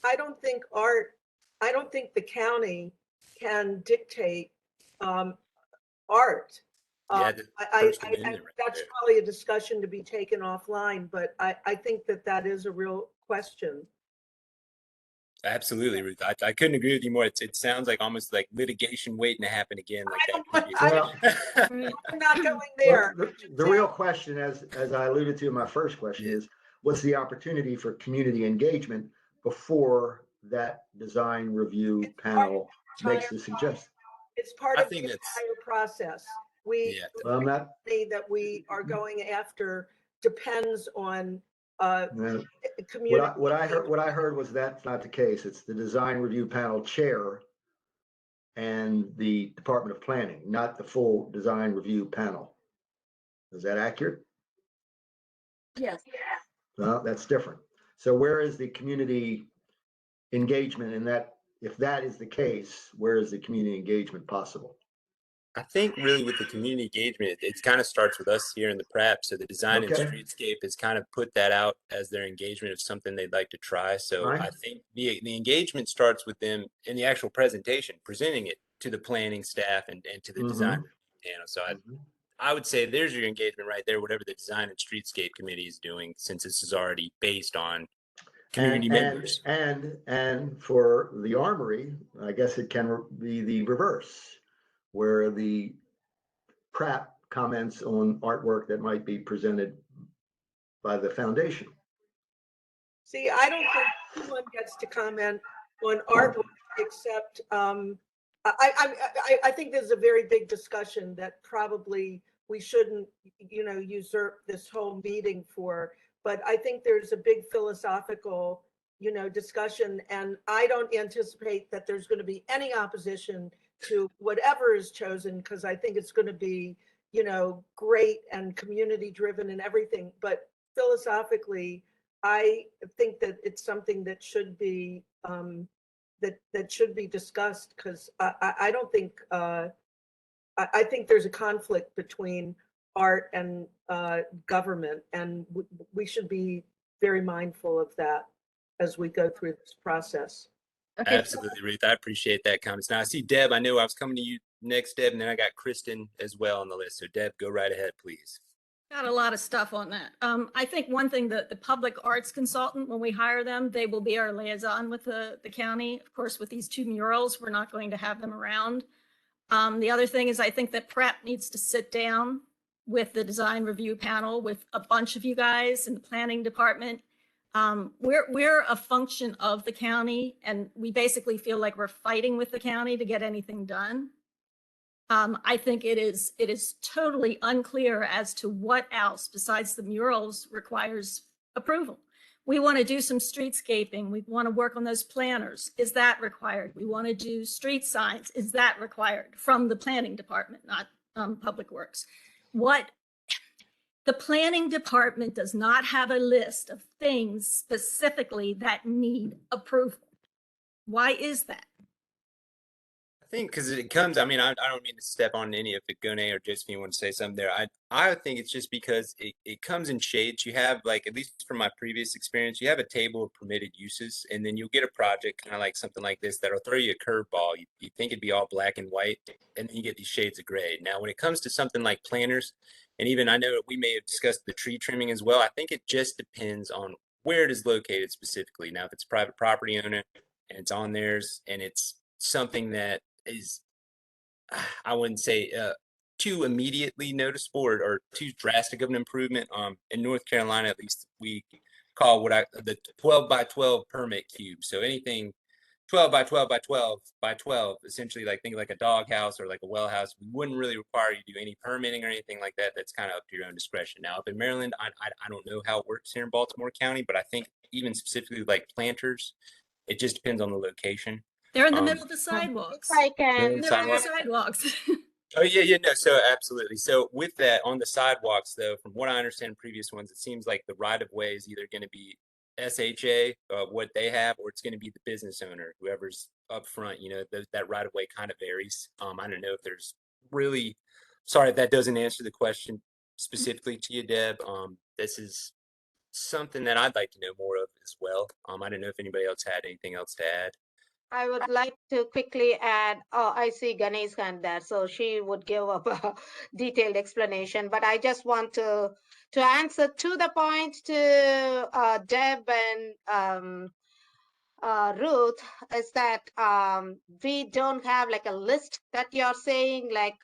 [SPEAKER 9] I don't think the county can dictate art.
[SPEAKER 1] Yeah,
[SPEAKER 9] that's probably a discussion to be taken offline, but I think that is a real question.
[SPEAKER 1] Absolutely, Ruth. I couldn't agree with you more. It sounds like almost like litigation waiting to happen again.
[SPEAKER 9] I'm not going there.
[SPEAKER 7] Well, the real question, as I alluded to in my first question, is what's the opportunity for community engagement before that design review panel makes the suggestion?
[SPEAKER 9] It's part of the entire process. That we are going after depends on community.
[SPEAKER 7] What I heard was that's not the case. It's the design review panel chair and the Department of Planning, not the full design review panel. Is that accurate?
[SPEAKER 13] Yes.
[SPEAKER 7] Well, that's different. So where is the community engagement in that? If that is the case, where is the community engagement possible?
[SPEAKER 1] I think really with the community engagement, it kind of starts with us here in the prep. So the design and
[SPEAKER 7] Okay.
[SPEAKER 1] streetscape has kind of put that out as their engagement of something they'd like to try. So
[SPEAKER 7] Right.
[SPEAKER 1] I think the engagement starts with them in the actual presentation, presenting it to the planning staff and to the design panel. So I would say there's your engagement right there, whatever the design and streetscape committee is doing, since this is already based on community members.
[SPEAKER 7] And for the Armory, I guess it can be the reverse, where the Pratt comments on artwork that might be presented by the foundation.
[SPEAKER 9] See, I don't think anyone gets to comment on artwork except, I think there's a very big discussion that probably we shouldn't, usurp this whole meeting for, but I think there's a big philosophical, discussion, and I don't anticipate that there's going to be any opposition to whatever is chosen, because I think it's going to be, great and community driven and everything. But philosophically, I think that it's something that should be that should be discussed, because I don't think I think there's a conflict between art and government, and we should be very mindful of that as we go through this process.
[SPEAKER 5] Okay, so
[SPEAKER 1] Absolutely, Ruth. I appreciate that comments. Now I see Deb. I knew I was coming to you next, Deb, and then I got Kristen as well on the list. So Deb, go right ahead, please.
[SPEAKER 14] Got a lot of stuff on that. I think one thing that the public arts consultant, when we hire them, they will be our liaison with the county. Of course, with these 2 murals, we're not going to have them around. The other thing is I think that Pratt needs to sit down with the design review panel with a bunch of you guys in the planning department. We're a function of the county, and we basically feel like we're fighting with the county to get anything done. I think it is totally unclear as to what else besides the murals requires approval. We want to do some streetscaping. We want to work on those planners. Is that required? We want to do street signs. Is that required from the planning department, not Public Works? The planning department does not have a list of things specifically that need approval. Why is that?
[SPEAKER 1] I think because it comes, I mean, I don't mean to step on any of it, Gune or Josephine want to say something there. I think it's just because it comes in shades. You have, like, at least from my previous experience, you have a table of permitted uses, and then you'll get a project kind of like something like this that'll throw you a curveball. You think it'd be all black and white, and then you get these shades of gray. Now, when it comes to something like planters, and even I know we may have discussed the tree trimming as well, I think it just depends on where it is located specifically. Now, if it's a private property owner and it's on theirs and it's something that is, I wouldn't say too immediately noticeable or too drastic of an improvement. In North Carolina, at least, we call the 12 by 12 permit cube. So anything 12 by 12 by 12 by 12, essentially, like think like a dog house or like a well house, we wouldn't really require you to do any permitting or anything like that. That's kind of up to your own discretion. Now, up in Maryland, I don't know how it works here in Baltimore County, but I think even specifically like planters, it just depends on the location.
[SPEAKER 14] They're in the middle of the sidewalks.
[SPEAKER 3] I can.
[SPEAKER 14] They're on the sidewalks.
[SPEAKER 1] Oh, yeah, no, so absolutely. So with that, on the sidewalks, though, from what I understand in previous ones, it seems like the right-of-way is either going to be SHA, what they have, or it's going to be the business owner, whoever's up front. That right-of-way kind of varies. I don't know if there's really, sorry if that doesn't answer the question specifically to you, Deb. This is something that I'd like to know more of as well. I don't know if anybody else had anything else to add.
[SPEAKER 15] I would like to quickly add, I see Gane's hand there, so she would give up a detailed explanation, but I just want to answer to the point to Deb and Ruth, is that we don't have like a list that you're saying, like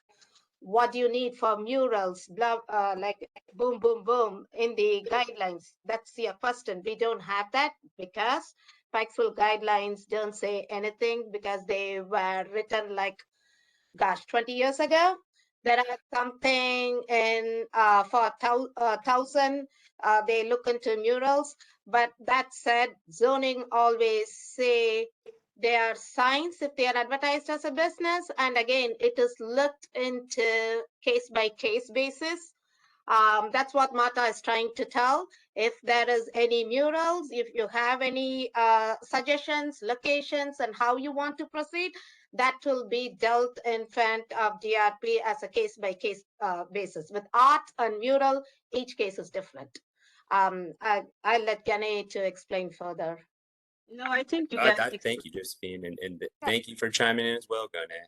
[SPEAKER 15] what you need for murals, blah, like boom, boom, boom in the guidelines. That's your question. We don't have that because Pikesville guidelines don't say anything because they were written like, gosh, 20 years ago. There are something in for 1,000, they look into murals. But that said, zoning always say they are signs if they are advertised as a business. And again, it is looked into case by case basis. That's what Martha is trying to tell. If there is any murals, if you have any suggestions, locations, and how you want to proceed, that will be dealt in front of DRP as a case-by-case basis. With art and mural, each case is different. I'll let Gane to explain further.
[SPEAKER 11] No, I think you
[SPEAKER 1] I
[SPEAKER 11] guys.
[SPEAKER 1] thank you, Josephine, and thank you for chiming in as well, Gunnar.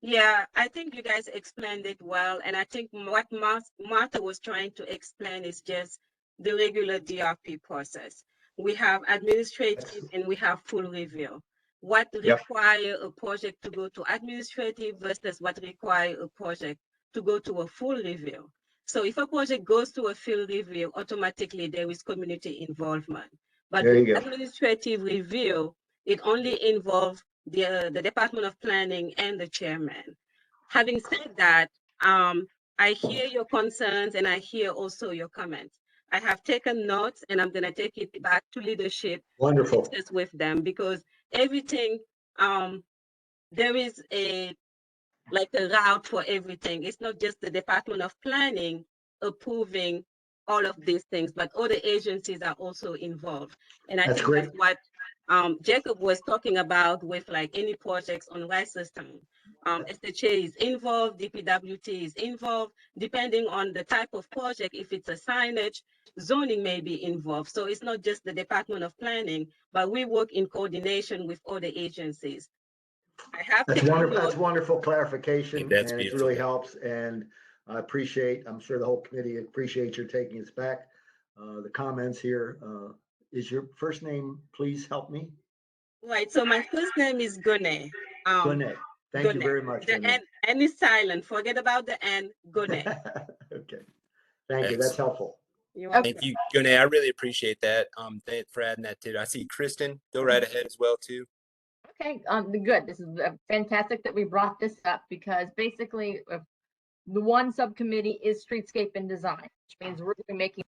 [SPEAKER 11] Yeah, I think you guys explained it well. And I think what Martha was trying to explain is just the regular DRP process. We have administrative and we have full review. What require a project to go to administrative versus what require a project to go to a full review. So if a project goes to a full review, automatically there is community involvement. But with administrative review, it only involves the Department of Planning and the chairman. Having said that, I hear your concerns and I hear also your comments. I have taken notes and I'm going to take it back to leadership.
[SPEAKER 7] Wonderful.
[SPEAKER 11] Discuss with them because everything, there is a route for everything. It's not just the Department of Planning approving all of these things, but other agencies are also involved. And I think that's what Jacob was talking about with like any projects on rice system. SHA is involved, DPWT is involved, depending on the type of project. If it's a signage, zoning may be involved. So it's not just the Department of Planning, but we work in coordination with other agencies. I have
[SPEAKER 7] That's wonderful. That's wonderful clarification,
[SPEAKER 1] That's
[SPEAKER 7] and it
[SPEAKER 1] beautiful.
[SPEAKER 7] really helps. And I appreciate. I'm sure the whole committee appreciates your taking us back. The comments here. Is your first name? Please help me.
[SPEAKER 11] Right. So my first name is Gune.
[SPEAKER 7] Gune. Thank you very much.
[SPEAKER 11] The N is silent. Forget about the N. Gune.
[SPEAKER 7] Okay. Thank you. That's helpful.
[SPEAKER 1] Thank you, Gunnar. I really appreciate that. Thanks for adding that too. I see Kristen. Go right ahead as well too.
[SPEAKER 5] Okay, good. This is fantastic that we brought this up because basically the one subcommittee is streetscape and design, which means we're going to be making.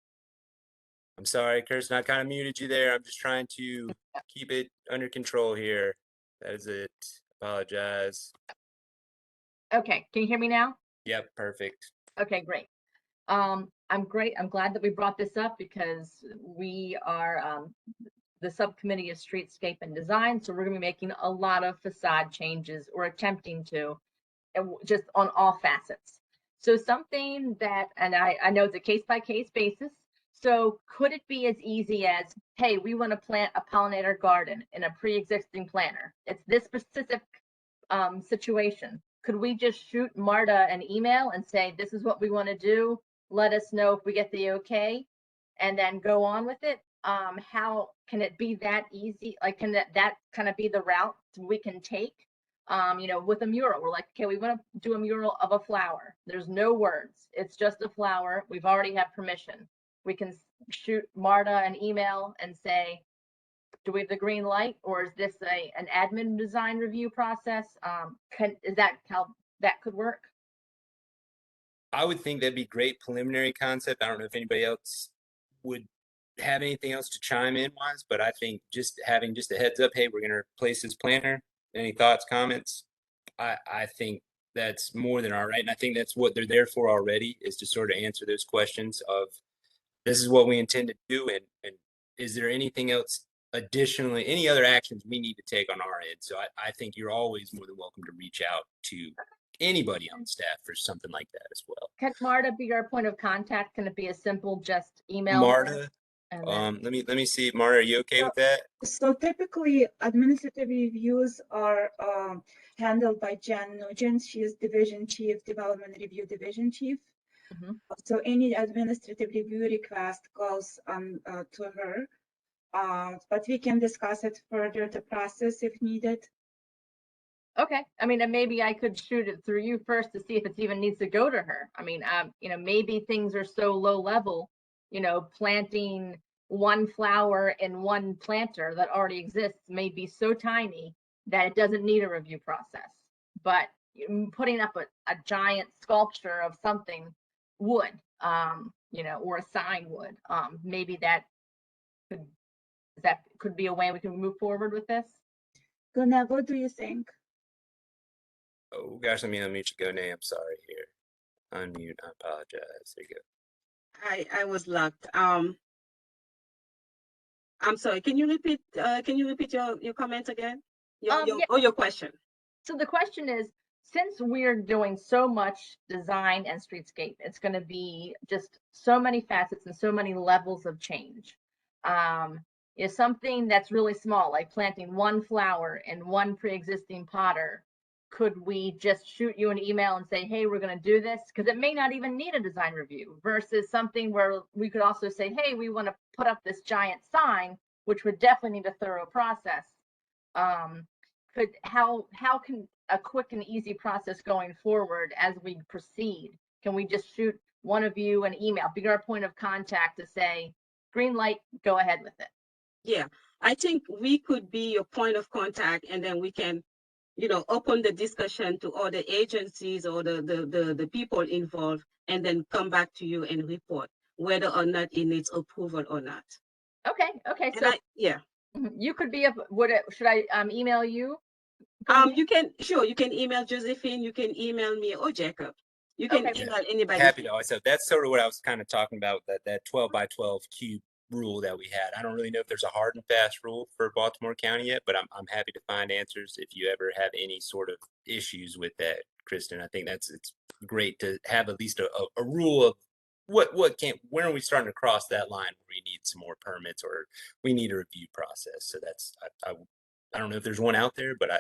[SPEAKER 1] I'm sorry, Kirsten, I kind of muted you there. I'm just trying to keep it under control here. That is it. Apologize.
[SPEAKER 5] Okay, can you hear me now?
[SPEAKER 1] Yep, perfect.
[SPEAKER 5] Okay, great. I'm great. I'm glad that we brought this up because we are the subcommittee is streetscape and design. So we're going to be making a lot of facade changes or attempting to just on all facets. So something that, and I know it's a case by case basis. So could it be as easy as, hey, we want to plant a pollinator garden in a pre-existing planner? It's this specific situation. Could we just shoot Marta an email and say, this is what we want to do? Let us know if we get the okay, and then go on with it. How can it be that easy? Like, can that kind of be the route we can take? With a mural, we're like, okay, we want to do a mural of a flower. There's no words. It's just a flower. We've already had permission. We can shoot Marta an email and say, do we have the green light, or is this an admin design review process? Is that how that could work?
[SPEAKER 1] I would think that'd be great preliminary concept. I don't know if anybody else would have anything else to chime in wise, but I think just having just a heads up, hey, we're going to replace this planner. Any thoughts, comments? I think that's more than all right. And I think that's what they're there for already, is to sort of answer those questions of this is what we intend to do. And is there anything else additionally, any other actions we need to take on our end? So I think you're always more than welcome to reach out to anybody on staff for something like that as well.
[SPEAKER 5] Can Marta be our point of contact? Can it be a simple just email?
[SPEAKER 1] Marta, let me see. Marta, are you okay with that?
[SPEAKER 13] So typically administrative reviews are handled by Jan Nugent. She is Division Chief, Development Review Division Chief. So any administrative review request goes to her, but we can discuss it further, the process if needed.
[SPEAKER 5] Okay. I mean, and maybe I could shoot it through you first to see if it even needs to go to her. I mean, maybe things are so low level, planting one flower in one planter that already exists may be so tiny that it doesn't need a review process. But putting up a giant sculpture of something would, or a sign would. Maybe that could be a way we can move forward with this.
[SPEAKER 13] Guna, what do you think?
[SPEAKER 1] Oh gosh, let me unmute you. Go, Nay. I'm sorry here. Unmute. I apologize. There you go.
[SPEAKER 11] I was locked. I'm sorry. Can you repeat your comment again? Your question.
[SPEAKER 5] So the question is, since we're doing so much design and streetscape, it's going to be just so many facets and so many levels of change. Is something that's really small, like planting one flower in one pre-existing potter, could we just shoot you an email and say, hey, we're going to do this? Because it may not even need a design review, versus something where we could also say, hey, we want to put up this giant sign, which would definitely need a thorough process. How can a quick and easy process going forward as we proceed? Can we just shoot one of you an email, be our point of contact to say, green light, go ahead with it?
[SPEAKER 11] Yeah, I think we could be your point of contact, and then we can, open the discussion to other agencies or the people involved, and then come back to you and report whether or not it needs approval or not.
[SPEAKER 5] Okay.
[SPEAKER 11] And
[SPEAKER 5] So
[SPEAKER 11] yeah,
[SPEAKER 5] you could be should I email you?
[SPEAKER 11] you can email Josephine, you can email me, or Jacob. You can
[SPEAKER 5] Okay.
[SPEAKER 11] email anybody.
[SPEAKER 1] Happy to. So that's sort of what I was kind of talking about, that 12 by 12 cube rule that we had. I don't really know if there's a hard and fast rule for Baltimore County yet, but I'm happy to find answers if you ever have any sort of issues with that, Kristen. I think it's great to have at least a rule of when are we starting to cross that line where we need some more permits or we need a review process. So that's I don't know if there's one out there, but I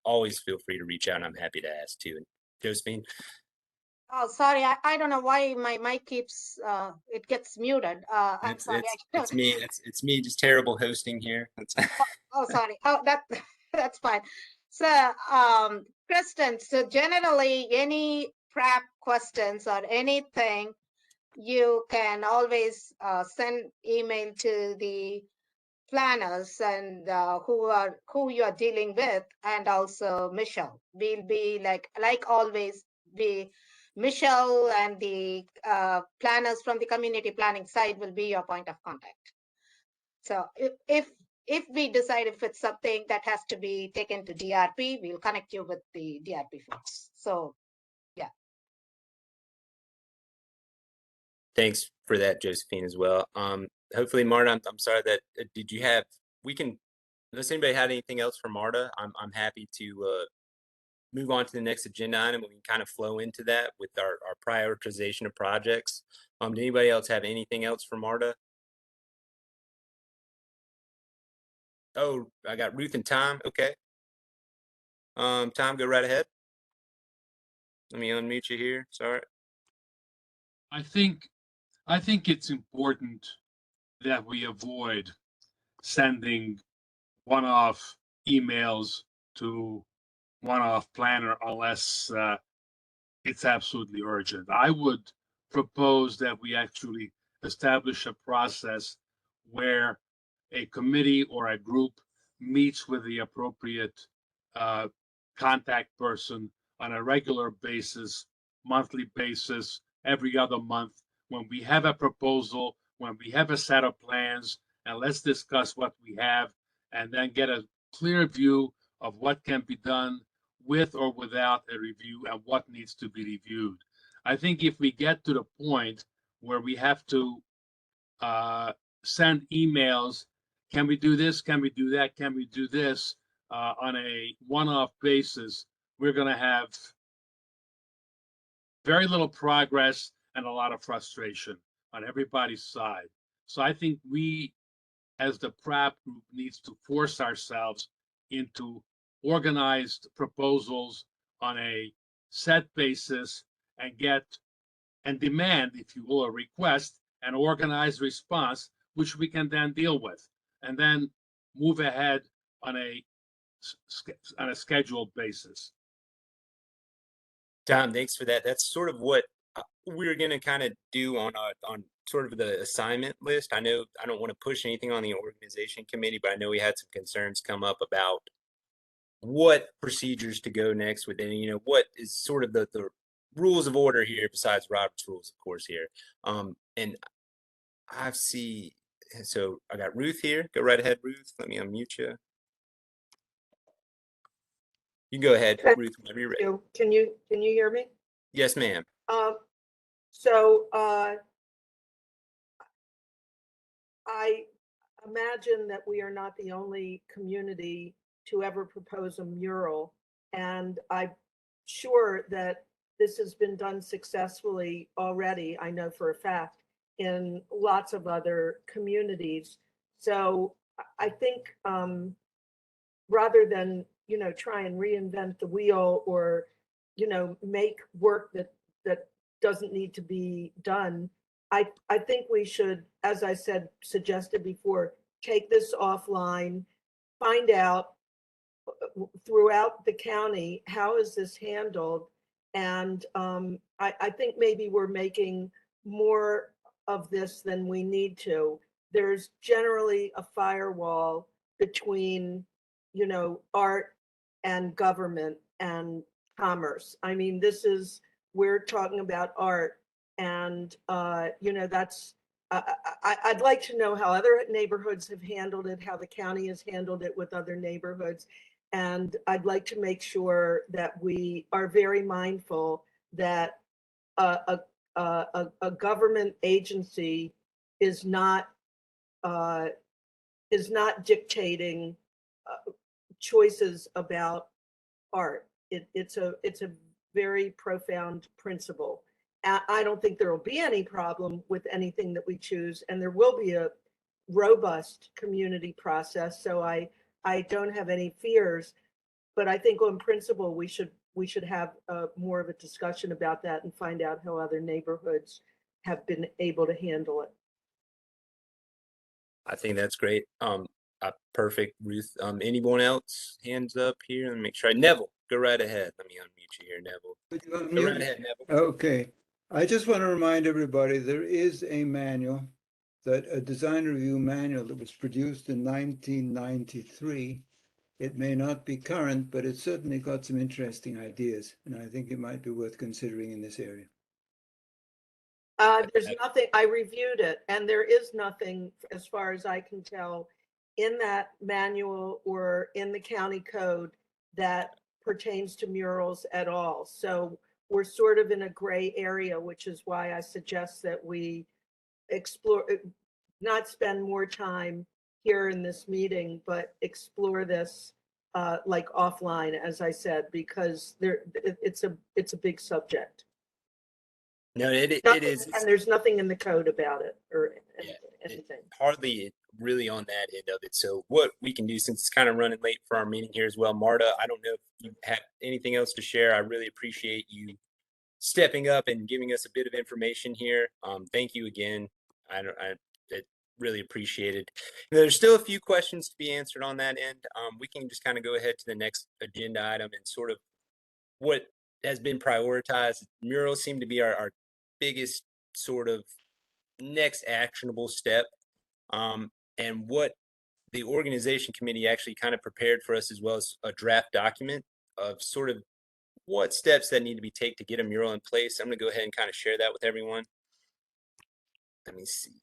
[SPEAKER 1] always feel free to reach out, and I'm happy to ask too. And Josephine.
[SPEAKER 15] Oh, sorry, I don't know why my mic keeps, it gets muted. I'm sorry.
[SPEAKER 1] It's me. It's me. Just terrible hosting here.
[SPEAKER 15] Oh, sorry. Oh, that's fine. So, Kristen, so generally any prep questions or anything, you can always send email to the planners and who you are dealing with, and also Michelle. We'll be like always, be Michelle and the planners from the community planning side will be your point of contact. So if we decide if it's something that has to be taken to DRP, we'll connect you with the DRP folks. So yeah.
[SPEAKER 1] Thanks for that, Josephine, as well. Hopefully, Marta, I'm sorry that did you have? We can. Unless anybody had anything else for Marta, I'm happy to move on to the next agenda item. We can kind of flow into that with our prioritization of projects. Did anybody else have anything else for Marta? Oh, I got Ruth and Tom. Okay. Tom, go right ahead. Let me unmute you here. Sorry.
[SPEAKER 16] I think it's important that we avoid sending one-off emails to one-off planner unless it's absolutely urgent. I would propose that we actually establish a process where a committee or a group meets with the appropriate contact person on a regular basis, monthly basis, every other month, when we have a proposal, when we have a set of plans, and let's discuss what we have, and then get a clear view of what can be done with or without a review and what needs to be reviewed. I think if we get to the point where we have to send emails, can we do this? Can we do that? Can we do this? On a one-off basis, we're going to have very little progress and a lot of frustration on everybody's side. So I think we, as the PrAP group, needs to force ourselves into organized proposals on a set basis and get and demand, if you will, a request, an organized response, which we can then deal with, and then move ahead on a scheduled basis.
[SPEAKER 1] Tom, thanks for that. That's sort of what we were going to kind of do on sort of the assignment list. I know I don't want to push anything on the organization committee, but I know we had some concerns come up about what procedures to go next with, and what is sort of the rules of order here, besides Robert's rules, of course, here. And so I got Ruth here. Go right ahead, Ruth. Let me unmute you. You can go ahead, Ruth, whenever you're ready.
[SPEAKER 9] Can you hear me?
[SPEAKER 1] Yes, ma'am.
[SPEAKER 9] So I imagine that we are not the only community to ever propose a mural And I'm sure that this has been done successfully already, I know for a fact, in lots of other communities. So I think rather than, try and reinvent the wheel or, make work that doesn't need to be done, I think we should, as I said, suggested before, take this offline, find out throughout the county, how is this handled? And I think maybe we're making more of this than we need to. There's generally a firewall between, art and government and commerce. I mean, we're talking about art, and that's. I'd like to know how other neighborhoods have handled it, how the county has handled it with other neighborhoods. And I'd like to make sure that we are very mindful that a government agency is not dictating choices about art. It's a very profound principle. I don't think there will be any problem with anything that we choose, and there will be a robust community process. So I don't have any fears, but I think on principle we should have more of a discussion about that and find out how other neighborhoods have been able to handle it.
[SPEAKER 1] I think that's great. Perfect, Ruth. Anyone else? Hands up here. Let me make sure. Neville, go right ahead. Let me unmute you here, Neville. Go right ahead, Neville.
[SPEAKER 10] Okay. I just want to remind everybody there is a manual, a design review manual that was produced in 1993. It may not be current, but it's certainly got some interesting ideas, and I think it might be worth considering in this area.
[SPEAKER 9] There's nothing, I reviewed it, and there is nothing, as far as I can tell, in that manual or in the county code that pertains to murals at all. So we're sort of in a gray area, which is why I suggest that we explore, not spend more time here in this meeting, but explore this like offline, as I said, because it's a big subject.
[SPEAKER 1] No, it is.
[SPEAKER 9] And there's nothing in the code about it or anything.
[SPEAKER 1] Hardly really on that end of it. So what we can do, since it's kind of running late for our meeting here as well, Marta, I don't know if you have anything else to share. I really appreciate you stepping up and giving us a bit of information here. Thank you again. I really appreciated. There's still a few questions to be answered on that end. We can just kind of go ahead to the next agenda item and sort of what has been prioritized. Murals seem to be our biggest sort of next actionable step. And what the organization committee actually kind of prepared for us, as well as a draft document of sort of what steps that need to be taken to get a mural in place. I'm going to go ahead and kind of share that with everyone. Let me see.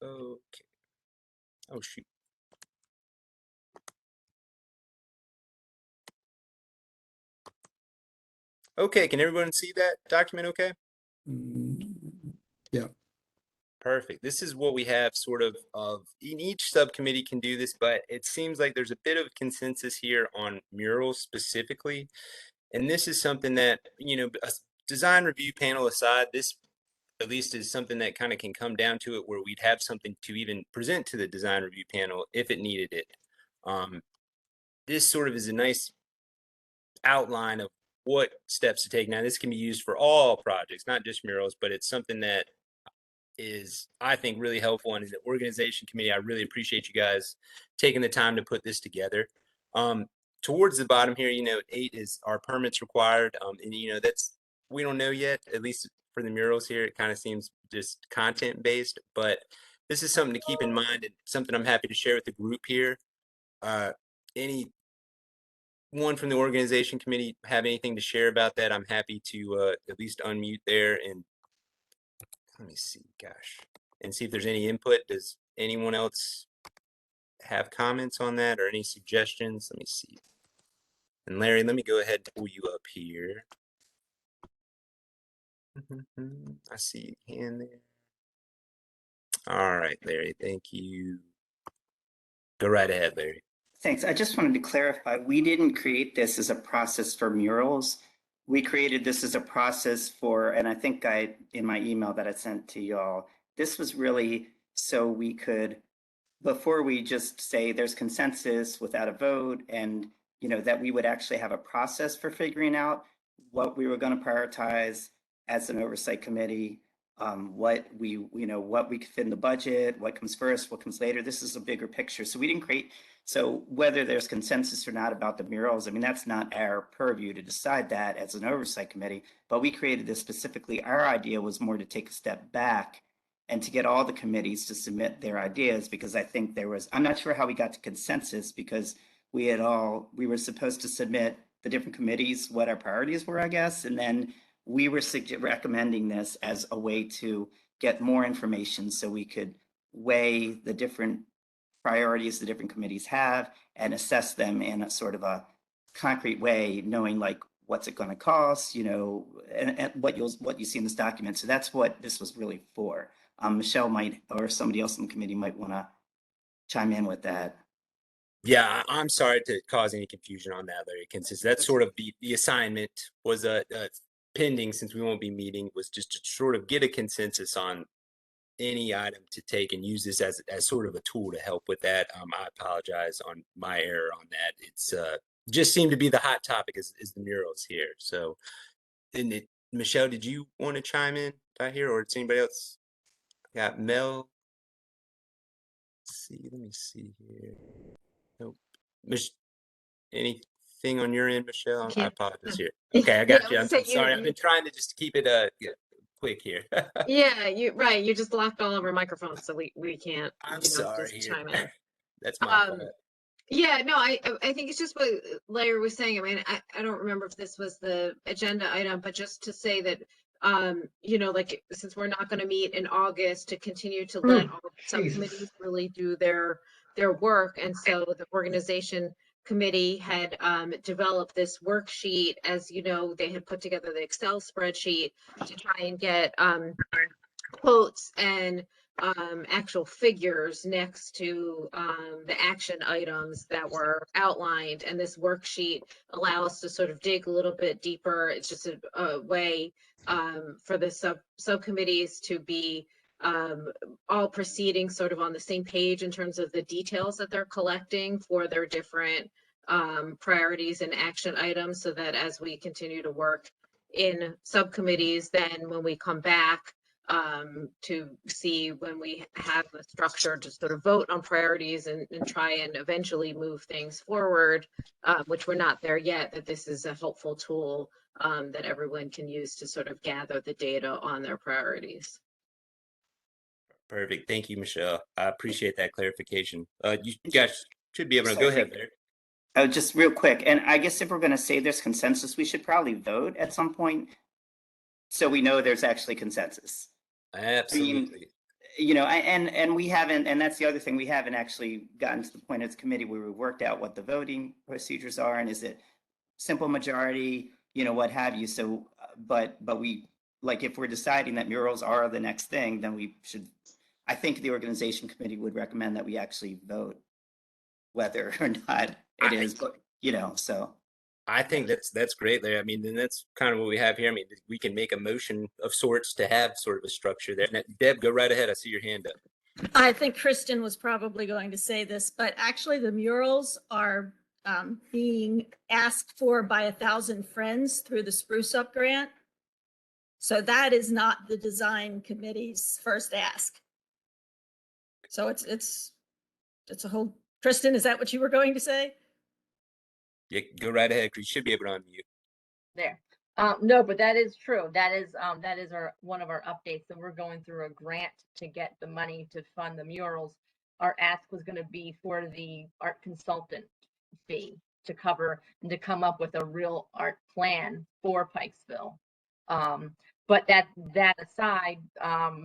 [SPEAKER 1] Okay. Oh, shoot. Okay, can everyone see that document okay?
[SPEAKER 10] Yeah.
[SPEAKER 1] Perfect. This is what we have sort of in each subcommittee can do this, but it seems like there's a bit of consensus here on murals specifically. And this is something that, a design review panel aside, this at least is something that kind of can come down to it where we'd have something to even present to the design review panel if it needed it. This sort of is a nice outline of what steps to take. Now, this can be used for all projects, not just murals, but it's something that is, I think, really helpful. And as an organization committee, I really appreciate you guys taking the time to put this together. Towards the bottom here, 8 is our permits required. And, that's, we don't know yet, at least for the murals here, it kind of seems just content based, but this is something to keep in mind and something I'm happy to share with the group here. Any one from the organization committee have anything to share about that? I'm happy to at least unmute there and let me see, gosh, and see if there's any input. Does anyone else have comments on that or any suggestions? Let me see. And Larry, let me go ahead and pull you up here. I see your hand there. All right, Larry, thank you. Go right ahead, Larry.
[SPEAKER 17] Thanks. I just wanted to clarify, we didn't create this as a process for murals. We created this as a process for, and I think in my email that I sent to y'all, this was really so we could, before we just say there's consensus without a vote, and that we would actually have a process for figuring out what we were going to prioritize as an oversight committee, what we could fit in the budget, what comes first, what comes later. This is a bigger picture. So we didn't create, so whether there's consensus or not about the murals, I mean, that's not our purview to decide that as an oversight committee, but we created this specifically. Our idea was more to take a step back and to get all the committees to submit their ideas, because I think I'm not sure how we got to consensus, because we were supposed to submit the different committees what our priorities were, I guess, and then we were recommending this as a way to get more information so we could weigh the different priorities the different committees have and assess them in a sort of a concrete way, knowing like what's it going to cost, and what you see in this document. So that's what this was really for. Michelle might, or somebody else in the committee might want to chime in with that.
[SPEAKER 1] Yeah, I'm sorry to cause any confusion on that, Larry. Since that's sort of the assignment was pending, since we won't be meeting, was just to sort of get a consensus on any item to take and use this as sort of a tool to help with that. I apologize on my error on that. It's just seemed to be the hot topic is the murals here. So, Michelle, did you want to chime in out here, or does anybody else? Got Mel. Let me see here. Nope. Anything on your end, Michelle? I apologize here. Okay, I got you. I'm sorry. I've been trying to just keep it quick here.
[SPEAKER 18] Yeah, you just locked all of our microphones, so we can't
[SPEAKER 1] I'm sorry
[SPEAKER 18] just
[SPEAKER 1] here.
[SPEAKER 18] chime in.
[SPEAKER 1] That's my fault.
[SPEAKER 18] Yeah, no, I think it's just what Larry was saying. I mean, I don't remember if this was the agenda item, but just to say that like, since we're not going to meet in August, to continue to let all the subcommittees really do their work. And so the organization committee had developed this worksheet, as they had put together the Excel spreadsheet to try and get quotes and actual figures next to the action items that were outlined. And this worksheet allows us to sort of dig a little bit deeper. It's just a way for the subcommittees to be all proceeding sort of on the same page in terms of the details that they're collecting for their different priorities and action items, so that as we continue to work in subcommittees, then when we come back to see when we have the structure to sort of vote on priorities and try and eventually move things forward, which we're not there yet, that this is a helpful tool that everyone can use to sort of gather the data on their priorities.
[SPEAKER 1] Perfect. Thank you, Michelle. I appreciate that clarification. You guys should be able to go ahead there.
[SPEAKER 17] Oh, just real quick. And I guess if we're going to say there's consensus, we should probably vote at some point so we know there's actually consensus.
[SPEAKER 1] Absolutely.
[SPEAKER 17] I mean, and we haven't, and that's the other thing, we haven't actually gotten to the point as a committee where we worked out what the voting procedures are, and is it simple majority, what have you. So, but we, like, if we're deciding that murals are the next thing, then we should, I think the organization committee would recommend that we actually vote whether or not it is, but so.
[SPEAKER 1] I think that's great there. I mean, then that's kind of what we have here. I mean, we can make a motion of sorts to have sort of a structure there. Now, Deb, go right ahead. I see your hand up.
[SPEAKER 14] I think Kristen was probably going to say this, but actually the murals are being asked for by 1,000 Friends through the Spruce Up Grant. So that is not the design committee's first ask. So it's a whole, Kristen, is that what you were going to say?
[SPEAKER 1] Yeah, go right ahead, because you should be able to unmute.
[SPEAKER 5] There. No, but that is true. That is one of our updates, that we're going through a grant to get the money to fund the murals. Our ask was going to be for the art consultant fee to cover and to come up with a real art plan for Pikesville. But that aside,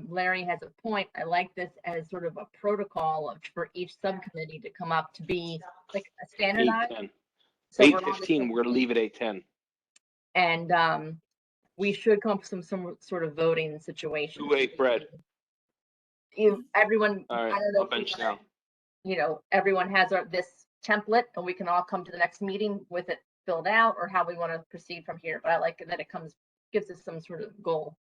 [SPEAKER 5] Larry has a point. I like this as sort of a protocol for each subcommittee to come up to be like a standardized.
[SPEAKER 19] 8:10.
[SPEAKER 5] So
[SPEAKER 19] 8:15. We're going to leave at 8:10.
[SPEAKER 5] And we should come up with some sort of voting situation.
[SPEAKER 19] Who ate bread?
[SPEAKER 5] Everyone.
[SPEAKER 19] All right,
[SPEAKER 5] I don't know.
[SPEAKER 19] I'll bench now.
[SPEAKER 5] everyone has this template and we can all come to the next meeting with it filled out, or how we want to proceed from here. But I like that it gives us some sort of goal.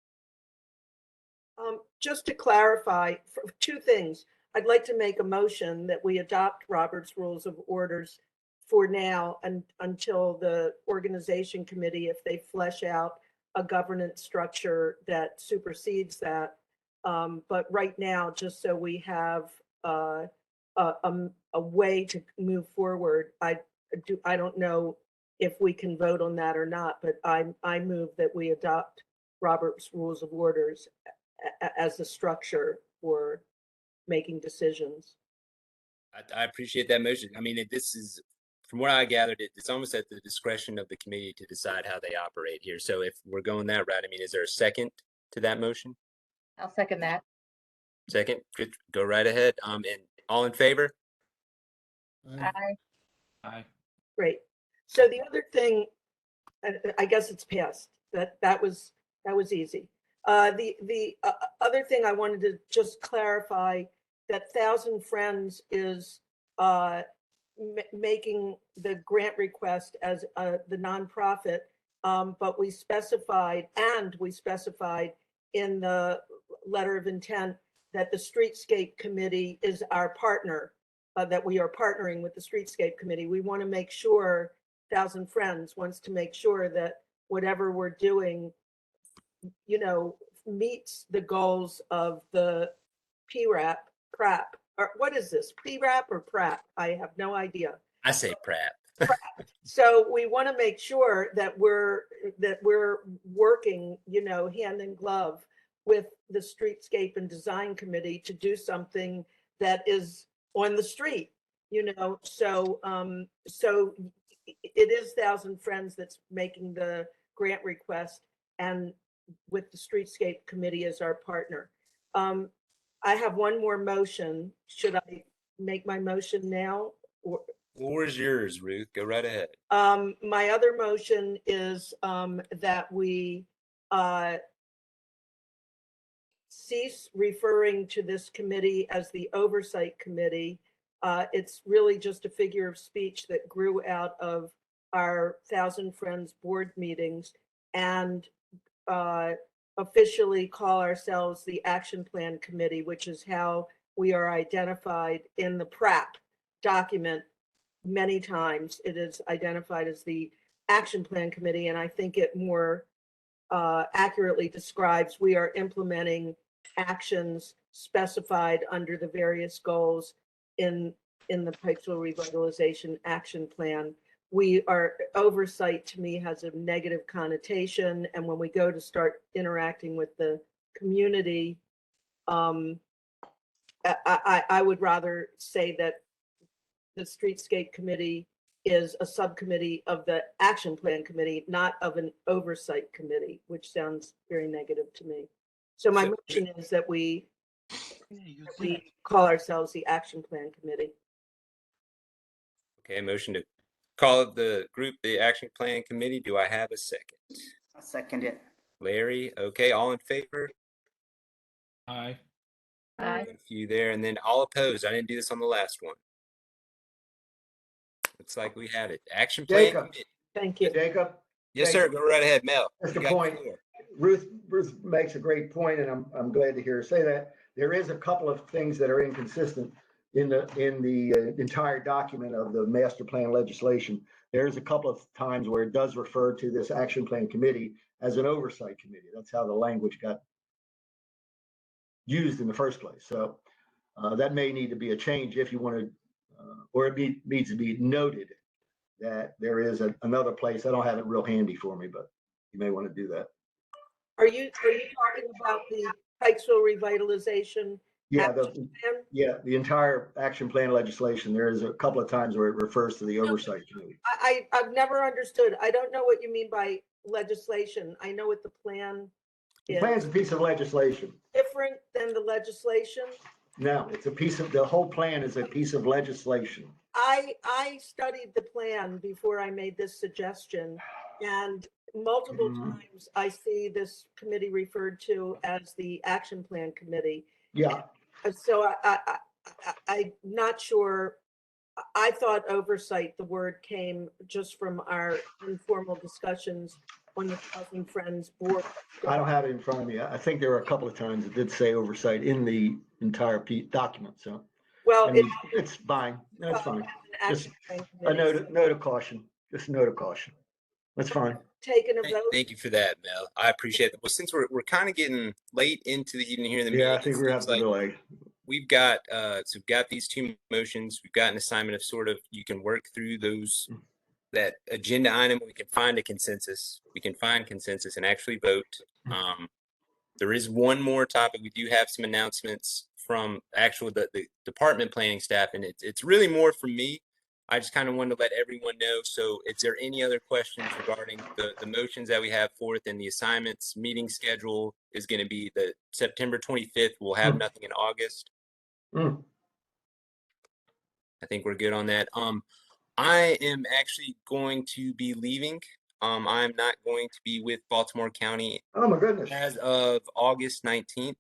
[SPEAKER 9] Just to clarify, for two things, I'd like to make a motion that we adopt Robert's Rules of Orders for now and until the organization committee, if they flesh out a governance structure that supersedes that. But right now, just so we have a way to move forward, I don't know if we can vote on that or not, but I move that we adopt Robert's Rules of Orders as a structure for making decisions.
[SPEAKER 1] I appreciate that motion. I mean, this is, from what I gathered, it's almost at the discretion of the committee to decide how they operate here. So if we're going that route, I mean, is there a second to that motion?
[SPEAKER 5] I'll second that.
[SPEAKER 1] Second, good, go right ahead. And all in favor?
[SPEAKER 5] Aye.
[SPEAKER 12] Aye.
[SPEAKER 9] Great. So the other thing, I guess it's passed. That was easy. The other thing I wanted to just clarify, that Thousand Friends is making the grant request as the nonprofit, but we specified in the letter of intent that the Streetscape Committee is our partner, that we are partnering with the Streetscape Committee. We want to make sure, Thousand Friends wants to make sure that whatever we're doing, meets the goals of the PRAP, or what is this, PRAP or PRAP? I have no idea.
[SPEAKER 1] I say PRAP.
[SPEAKER 9] So we want to make sure that we're working, hand in glove with the Streetscape and Design Committee to do something that is on the street, So it is Thousand Friends that's making the grant request, and with the Streetscape Committee as our partner. I have one more motion. Should I make my motion now?
[SPEAKER 1] Floor is yours, Ruth. Go right ahead.
[SPEAKER 9] My other motion is that we cease referring to this committee as the Oversight Committee. It's really just a figure of speech that grew out of our Thousand Friends board meetings, and officially call ourselves the Action Plan Committee, which is how we are identified in the PRAP document. Many times it is identified as the Action Plan Committee, and I think it more accurately describes we are implementing actions specified under the various goals in the Pikesville Revitalization Action Plan. Oversight to me has a negative connotation, and when we go to start interacting with the community, I would rather say that the Streetscape Committee is a subcommittee of the Action Plan Committee, not of an Oversight Committee, which sounds very negative to me. So my motion is that we call ourselves the Action Plan Committee.
[SPEAKER 1] Okay, motion to call the group the Action Plan Committee. Do I have a second?
[SPEAKER 17] I'll second it.
[SPEAKER 1] Larry, okay, all in favor?
[SPEAKER 12] Aye.
[SPEAKER 5] Aye.
[SPEAKER 1] A few there, and then all opposed. I didn't do this on the last one. Looks like we had it. Action Plan
[SPEAKER 7] Jacob.
[SPEAKER 1] Committee.
[SPEAKER 9] Thank you.
[SPEAKER 7] Jacob?
[SPEAKER 1] Yes, sir. Go right ahead, Mel.
[SPEAKER 7] Just
[SPEAKER 1] You
[SPEAKER 7] a
[SPEAKER 1] got the
[SPEAKER 7] point.
[SPEAKER 1] floor.
[SPEAKER 7] Ruth makes a great point, and I'm glad to hear her say that. There is a couple of things that are inconsistent in the entire document of the master plan legislation. There's a couple of times where it does refer to this Action Plan Committee as an Oversight Committee. That's how the language got used in the first place. So that may need to be a change if you want to, or it needs to be noted that there is another place. I don't have it real handy for me, but you may want to do that.
[SPEAKER 9] Are you talking about the Pikesville Revitalization?
[SPEAKER 7] Yeah,
[SPEAKER 9] Action Plan?
[SPEAKER 7] the entire action plan legislation. There is a couple of times where it refers to the Oversight Committee.
[SPEAKER 9] I've never understood. I don't know what you mean by legislation. I know what the plan
[SPEAKER 7] The
[SPEAKER 9] is.
[SPEAKER 7] plan's a piece of legislation.
[SPEAKER 9] Different than the legislation?
[SPEAKER 7] No, it's the whole plan is a piece of legislation.
[SPEAKER 9] I studied the plan before I made this suggestion, and multiple times I see this committee referred to as the Action Plan Committee.
[SPEAKER 7] Yeah.
[SPEAKER 9] So I'm not sure. I thought oversight, the word came just from our informal discussions on the Housing Friends board.
[SPEAKER 7] I don't have it in front of me. I think there were a couple of times it did say oversight in the entire document, so.
[SPEAKER 9] Well,
[SPEAKER 7] I mean, it's fine, that's fine. Just a note of caution, just a note of caution. That's fine.
[SPEAKER 9] Taken a vote.
[SPEAKER 1] Thank you for that, Mel. I appreciate it. Well, since we're kind of getting late into the evening here in the meeting,
[SPEAKER 7] Yeah, I think we're having a delay.
[SPEAKER 1] We've got so we've got these two motions. We've got an assignment of sort of you can work through those that agenda item. We can find a consensus. We can find consensus and actually vote. There is one more topic. We do have some announcements from actual the department planning staff, and it's really more from me. I just kind of wanted to let everyone know. So is there any other questions regarding the motions that we have forth and the assignments? Meeting schedule is going to be the September 25th. We'll have nothing in August. I think we're good on that. I am actually going to be leaving. I'm not going to be with Baltimore County.
[SPEAKER 7] Oh my goodness.
[SPEAKER 1] As of August 19th.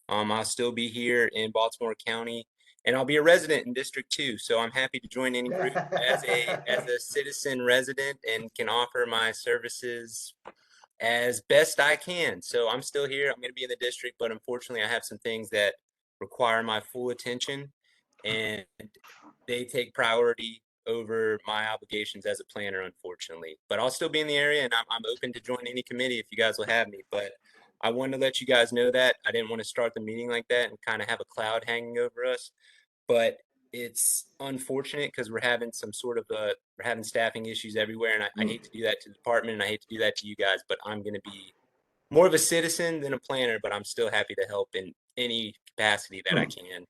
[SPEAKER 1] I'll still be here in Baltimore County, and I'll be a resident in District 2. So I'm happy to join any group as a citizen resident and can offer my services as best I can. So I'm still here. I'm going to be in the district, but unfortunately I have some things that require my full attention, and they take priority over my obligations as a planner, unfortunately. But I'll still be in the area, and I'm open to join any committee if you guys will have me. But I wanted to let you guys know that. I didn't want to start the meeting like that and kind of have a cloud hanging over us. But it's unfortunate because we're having some sort of we're having staffing issues everywhere, and I hate to do that to the department, and I hate to do that to you guys. But I'm going to be more of a citizen than a planner, but I'm still happy to help in any capacity that I can.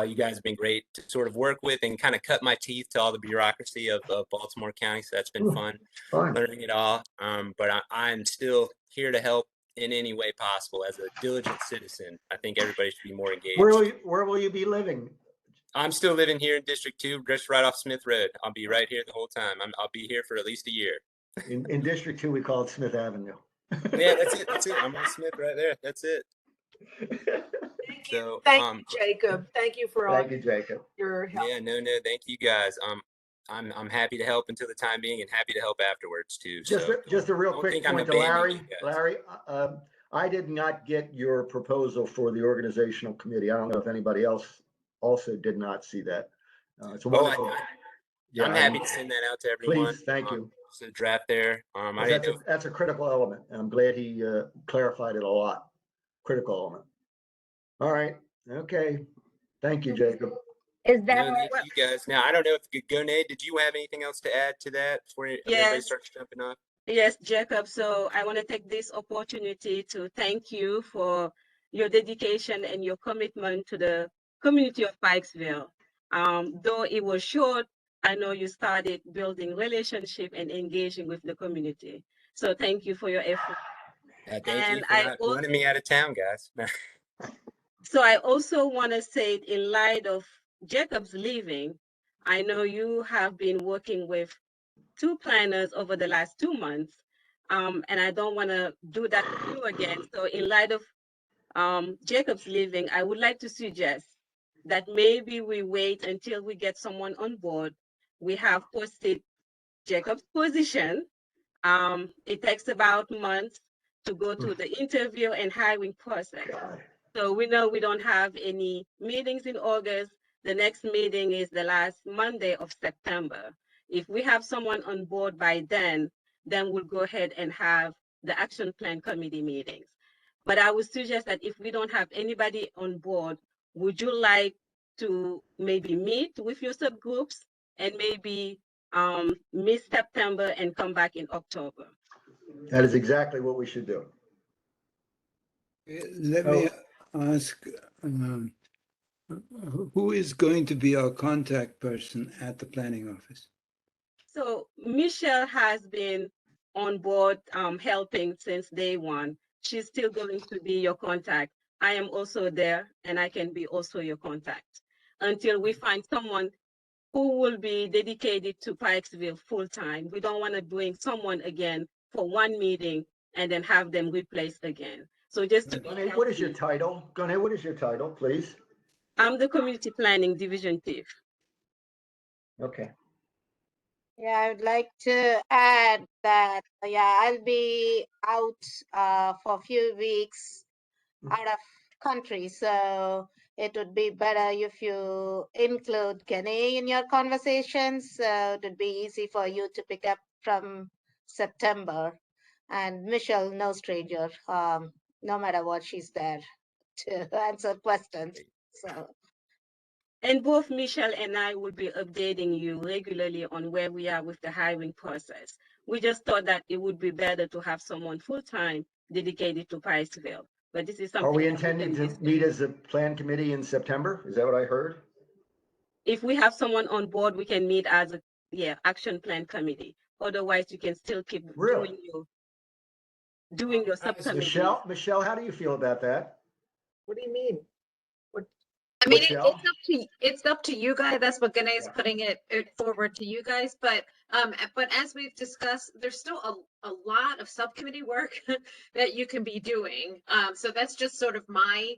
[SPEAKER 1] You guys have been great to sort of work with and kind of cut my teeth to all the bureaucracy of Baltimore County. So that's been fun learning it all. But I'm still here to help in any way possible as a diligent citizen. I think everybody should be more engaged.
[SPEAKER 7] Where will you be living?
[SPEAKER 1] I'm still living here in District 2, just right off Smith Road. I'll be right here the whole time. I'll be here for at least a year.
[SPEAKER 7] In District 2, we call it Smith Avenue.
[SPEAKER 1] Yeah, that's it. That's it. I'm on Smith right there. That's it. So,
[SPEAKER 9] Thank you, Jacob. Thank you for all
[SPEAKER 7] Thank you, Jacob.
[SPEAKER 9] your help.
[SPEAKER 1] Yeah, no, thank you guys. I'm happy to help until the time being, and happy to help afterwards too.
[SPEAKER 7] Just a real quick point to Larry. Larry, I did not get your proposal for the organizational committee. I don't know if anybody else also did not see that. It's a wonderful.
[SPEAKER 1] I'm happy to send that out to everyone.
[SPEAKER 7] Please, thank you.
[SPEAKER 1] It's a draft there.
[SPEAKER 7] That's a critical element. And I'm glad he clarified it a lot. Critical element. All right. Okay. Thank you, Jacob.
[SPEAKER 5] Is that
[SPEAKER 1] thank you guys? Now I don't know if Gonade, did you have anything else to add to that before everybody starts jumping off?
[SPEAKER 11] Yes, Jacob. So I want to take this opportunity to thank you for your dedication and your commitment to the community of Pikesville. Though it was short, I know you started building relationship and engaging with the community. So thank you for your effort.
[SPEAKER 1] Thank you for not running me out of town, guys.
[SPEAKER 11] So I also want to say, in light of Jacob's leaving, I know you have been working with 2 planners over the last 2 months, and I don't want to do that to you again. So in light of Jacob's leaving, I would like to suggest that maybe we wait until we get someone on board. We have posted Jacob's position. It takes about months to go through the interview and hiring process. So we know we don't have any meetings in August. The next meeting is the last Monday of September. If we have someone on board by then we'll go ahead and have the action plan committee meetings. But I would suggest that if we don't have anybody on board, would you like to maybe meet with your subgroups and maybe miss September and come back in October?
[SPEAKER 7] That is exactly what we should do.
[SPEAKER 10] Let me ask, who is going to be our contact person at the planning office?
[SPEAKER 11] So Michelle has been on board helping since day one. She's still going to be your contact. I am also there, and I can be also your contact until we find someone who will be dedicated to Pikesville full time. We don't want to bring someone again for one meeting and then have them replaced again. So just to
[SPEAKER 7] What is your title? Gonay, what is your title, please?
[SPEAKER 11] I'm the community planning division chief.
[SPEAKER 7] Okay.
[SPEAKER 15] Yeah, I would like to add that, yeah, I'll be out for a few weeks out of country. So it would be better if you include Kenny in your conversations. So it would be easy for you to pick up from September. And Michelle, no stranger, no matter what, she's there to answer questions. So
[SPEAKER 11] And both Michelle and I will be updating you regularly on where we are with the hiring process. We just thought that it would be better to have someone full-time dedicated to Pikesville. But this is something
[SPEAKER 7] Are we
[SPEAKER 11] that
[SPEAKER 7] intending
[SPEAKER 11] can
[SPEAKER 7] to meet as a plan committee in September? Is that what I heard?
[SPEAKER 11] if we have someone on board, we can meet as a action plan committee. Otherwise, you can still keep
[SPEAKER 7] Really?
[SPEAKER 11] doing your subcommittee.
[SPEAKER 7] Michelle, how do you feel about that?
[SPEAKER 9] What do you mean?
[SPEAKER 18] I mean,
[SPEAKER 7] Michelle?
[SPEAKER 18] it's up to you guys. That's what Gane is putting it forward to you guys. But as we've discussed, there's still a lot of subcommittee work that you can be doing. So that's just sort of my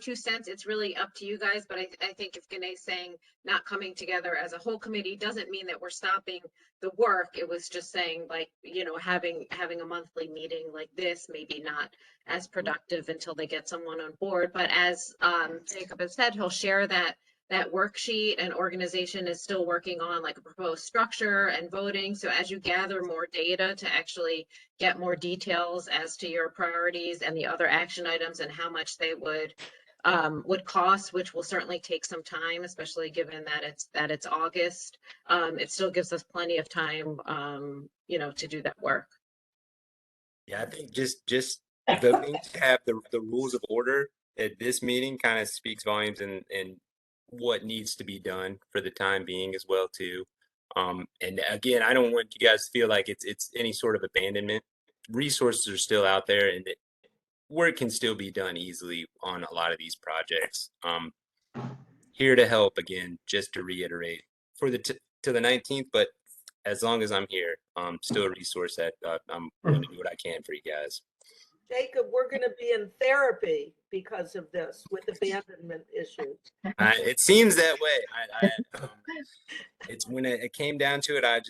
[SPEAKER 18] 2 cents. It's really up to you guys. But I think if Gane's saying not coming together as a whole committee doesn't mean that we're stopping the work. It was just saying, like, you know, having a monthly meeting like this, maybe not as productive until they get someone on board. But as Jacob has said, he'll share that worksheet, and organization is still working on like a proposed structure and voting. So as you gather more data to actually get more details as to your priorities and the other action items and how much they would cost, which will certainly take some time, especially given that it's August. It still gives us plenty of time, you know, to do that work.
[SPEAKER 1] Yeah, I think just voting to have the rules of order at this meeting kind of speaks volumes and what needs to be done for the time being as well too. And again, I don't want you guys to feel like it's any sort of abandonment. Resources are still out there, and work can still be done easily on a lot of these projects. Here to help again, just to reiterate, for the to the 19th, but as long as I'm here, still a resource that I'm going to do what I can for you guys.
[SPEAKER 9] Jacob, we're going to be in therapy because of this with abandonment issues.
[SPEAKER 1] It seems that way. It's when it came down to it, I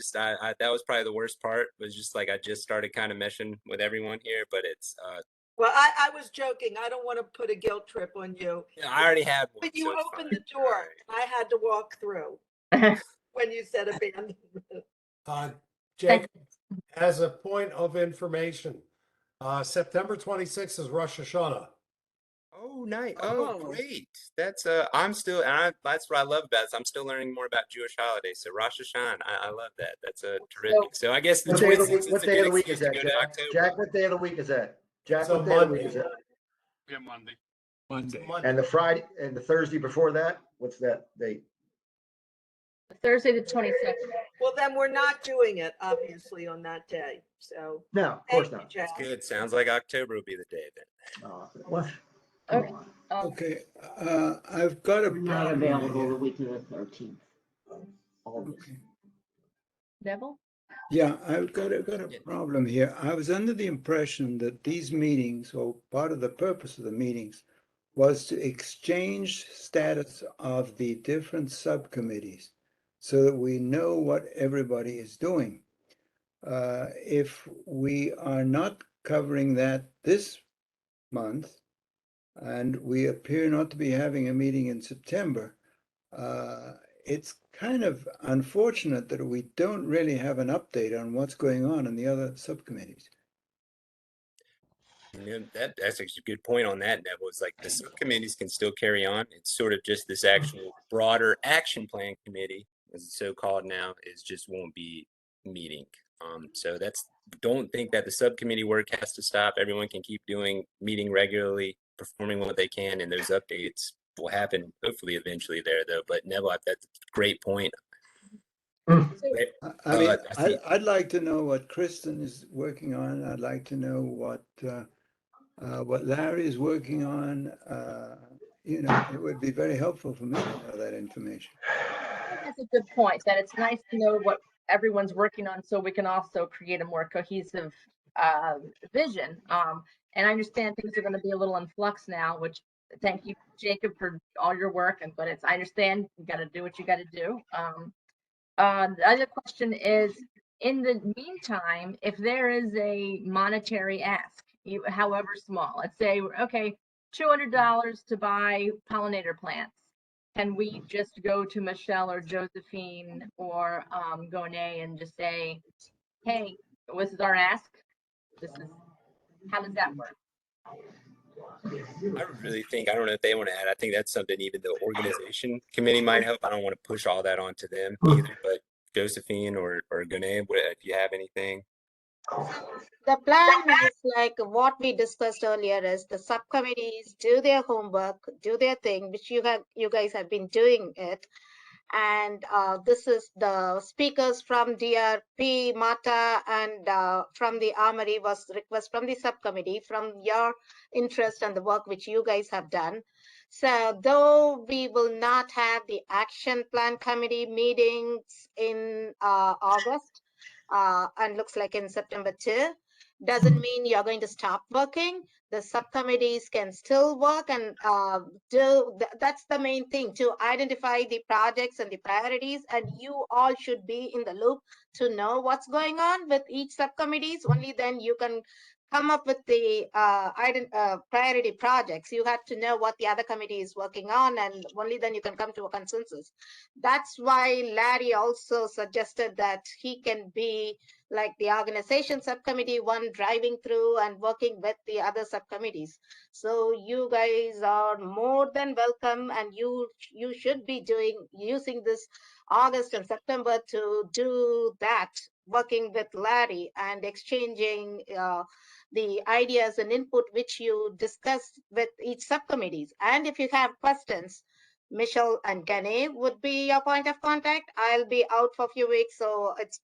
[SPEAKER 1] that was probably the worst part, was just like I just started kind of meshing with everyone here, but it's
[SPEAKER 9] Well, I was joking. I don't want to put a guilt trip on you.
[SPEAKER 1] I already had one.
[SPEAKER 9] But you
[SPEAKER 1] so it's
[SPEAKER 9] opened
[SPEAKER 1] fine.
[SPEAKER 9] the door. I had to walk through when you said abandonment.
[SPEAKER 4] Jake, as a point of information, September 26th is Rosh Hashanah.
[SPEAKER 1] Oh, nice. Oh, great. That's that's what I love about it. I'm still learning more about Jewish holidays. So Rosh Hashanah, I love that. That's terrific. So I guess the
[SPEAKER 7] What day of the
[SPEAKER 1] 26th
[SPEAKER 7] week,
[SPEAKER 1] is
[SPEAKER 7] what
[SPEAKER 1] a
[SPEAKER 7] day
[SPEAKER 1] good
[SPEAKER 7] of the week
[SPEAKER 1] excuse
[SPEAKER 7] is
[SPEAKER 1] to
[SPEAKER 7] that,
[SPEAKER 1] go to
[SPEAKER 7] Jack?
[SPEAKER 1] October.
[SPEAKER 7] Jack, what day of the week is that? Jack,
[SPEAKER 4] So
[SPEAKER 7] what day of the week is
[SPEAKER 4] Monday.
[SPEAKER 7] that?
[SPEAKER 16] Yeah, Monday.
[SPEAKER 7] And the Friday and the Thursday before that, what's that date?
[SPEAKER 5] Thursday the 22nd.
[SPEAKER 9] Well, then we're not doing it, obviously, on that day. So
[SPEAKER 7] No, of course not.
[SPEAKER 1] That's good. Sounds like October will be the day then.
[SPEAKER 7] What?
[SPEAKER 10] Okay, I've got a
[SPEAKER 20] We're not
[SPEAKER 10] problem
[SPEAKER 20] available
[SPEAKER 10] here.
[SPEAKER 20] the week of the 13th.
[SPEAKER 10] Okay.
[SPEAKER 5] Neville?
[SPEAKER 10] Yeah, I've got a problem here. I was under the impression that these meetings, or part of the purpose of the meetings, was to exchange status of the different subcommittees so that we know what everybody is doing. If we are not covering that this month, and we appear not to be having a meeting in September, it's kind of unfortunate that we don't really have an update on what's going on in the other subcommittees.
[SPEAKER 1] That's actually a good point on that, Neville. It's like the subcommittees can still carry on. It's sort of just this actual broader action plan committee, as it's so called now, is just won't be meeting. So don't think that the subcommittee work has to stop. Everyone can keep meeting regularly, performing what they can, and those updates will happen hopefully eventually there though. But Neville, that's a great point.
[SPEAKER 10] I'd like to know what Kristen is working on. I'd like to know what Larry is working on. It would be very helpful for me to know that information.
[SPEAKER 5] I think that's a good point, that it's nice to know what everyone's working on so we can also create a more cohesive vision. And I understand things are going to be a little in flux now, which thank you, Jacob, for all your work. But I understand you got to do what you got to do. The other question is, in the meantime, if there is a monetary ask, however small, let's say, okay, $200 to buy pollinator plants. Can we just go to Michelle or Josephine or Gonet and just say, hey, this is our ask? How does that work?
[SPEAKER 1] I really think, I don't know if they want to add, I think that's something even the organization committee might help. I don't want to push all that onto them either, but Josephine or Gunay, if you have anything.
[SPEAKER 15] The plan is like what we discussed earlier is the subcommittees do their homework, do their thing, which you guys have been doing it. And this is the speakers from DRP, Mata, and from the Armory was request from the subcommittee from your interest and the work which you guys have done. So though we will not have the action plan committee meetings in August, and looks like in September too, doesn't mean you're going to stop working. The subcommittees can still work and that's the main thing, to identify the projects and the priorities, and you all should be in the loop to know what's going on with each subcommittees. Only then you can come up with the priority projects. You have to know what the other committee is working on, and only then you can come to a consensus. That's why Larry also suggested that he can be like the organization subcommittee one, driving through and working with the other subcommittees. So you guys are more than welcome, and you should be using this August and September to do that, working with Larry and exchanging the ideas and input which you discussed with each subcommittees. And if you have questions, Michelle and Gane would be your point of contact. I'll be out for a few weeks, so it's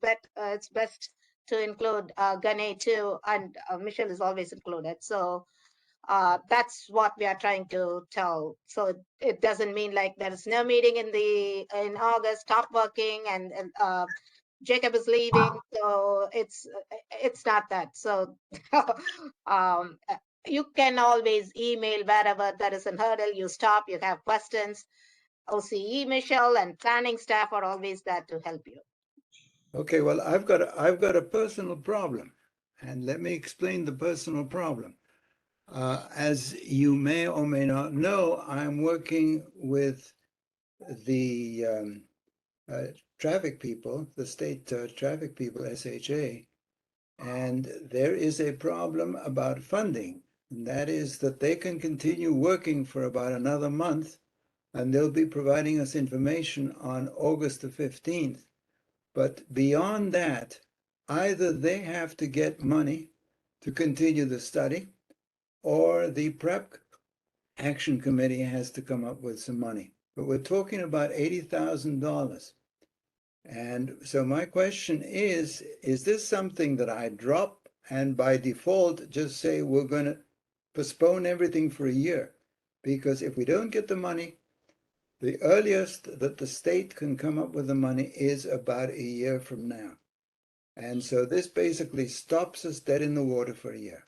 [SPEAKER 15] best to include Gane too, and Michelle is always included. So that's what we are trying to tell. So it doesn't mean like there is no meeting in August, stop working, and Jacob is leaving. So it's not that. So you can always email wherever there is a hurdle. You stop. You have questions. OCE, Michelle, and planning staff are always there to help you.
[SPEAKER 10] Okay, well, I've got a personal problem, and let me explain the personal problem. As you may or may not know, I'm working with the traffic people, the state traffic people, SHA, and there is a problem about funding. And that is that they can continue working for about another month, and they'll be providing us information on August the 15th. But beyond that, either they have to get money to continue the study, or the prep action committee has to come up with some money. But we're talking about $80,000. And so my question is this something that I drop and by default just say we're going to postpone everything for a year? Because if we don't get the money, the earliest that the state can come up with the money is about a year from now. And so this basically stops us dead in the water for a year.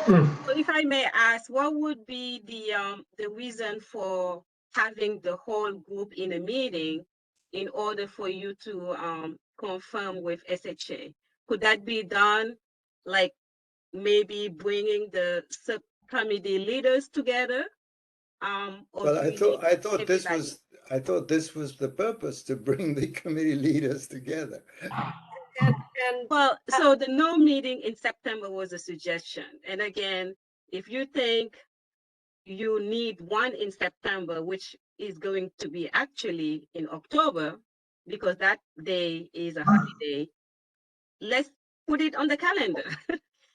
[SPEAKER 11] So if I may ask, what would be the reason for having the whole group in a meeting in order for you to confirm with SHA? Could that be done, like maybe bringing the subcommittee leaders together?
[SPEAKER 10] Well, I thought this was the purpose, to bring the committee leaders together.
[SPEAKER 11] Well, so the no meeting in September was a suggestion. And again, if you think you need one in September, which is going to be actually in October, because that day is a holiday, let's put it on the calendar.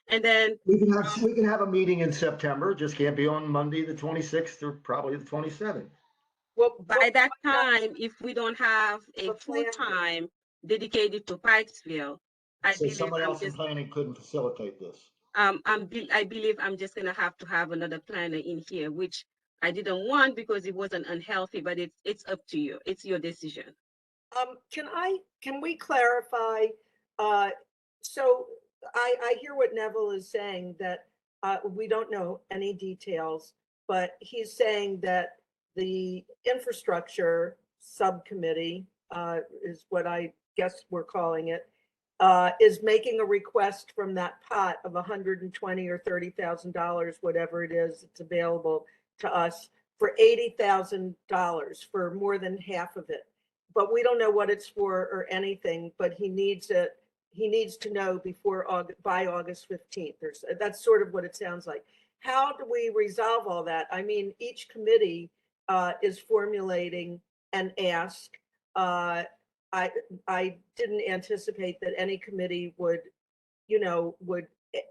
[SPEAKER 11] And then
[SPEAKER 7] we can have a meeting in September, just can't be on Monday, the 26th, or probably the 27th.
[SPEAKER 11] Well, by that time, if we don't have a full time dedicated to Pikesville, I
[SPEAKER 7] So
[SPEAKER 11] believe
[SPEAKER 7] someone else in planning couldn't facilitate this.
[SPEAKER 11] I believe I'm just gonna have to have another planner in here, which I didn't want because it wasn't unhealthy, but it's up to you. It's your decision.
[SPEAKER 9] Can we clarify? So I hear what Neville is saying, that We don't know any details, but he's saying that the infrastructure subcommittee, is what I guess we're calling it, is making a request from that pot of $120,000 or $30,000, whatever it is, it's available to us, for $80,000 for more than half of it. But we don't know what it's for or anything, but he needs it. He needs to know by August 15th. That's sort of what it sounds like. How do we resolve all that? I mean, each committee is formulating an ask. I didn't anticipate that any committee would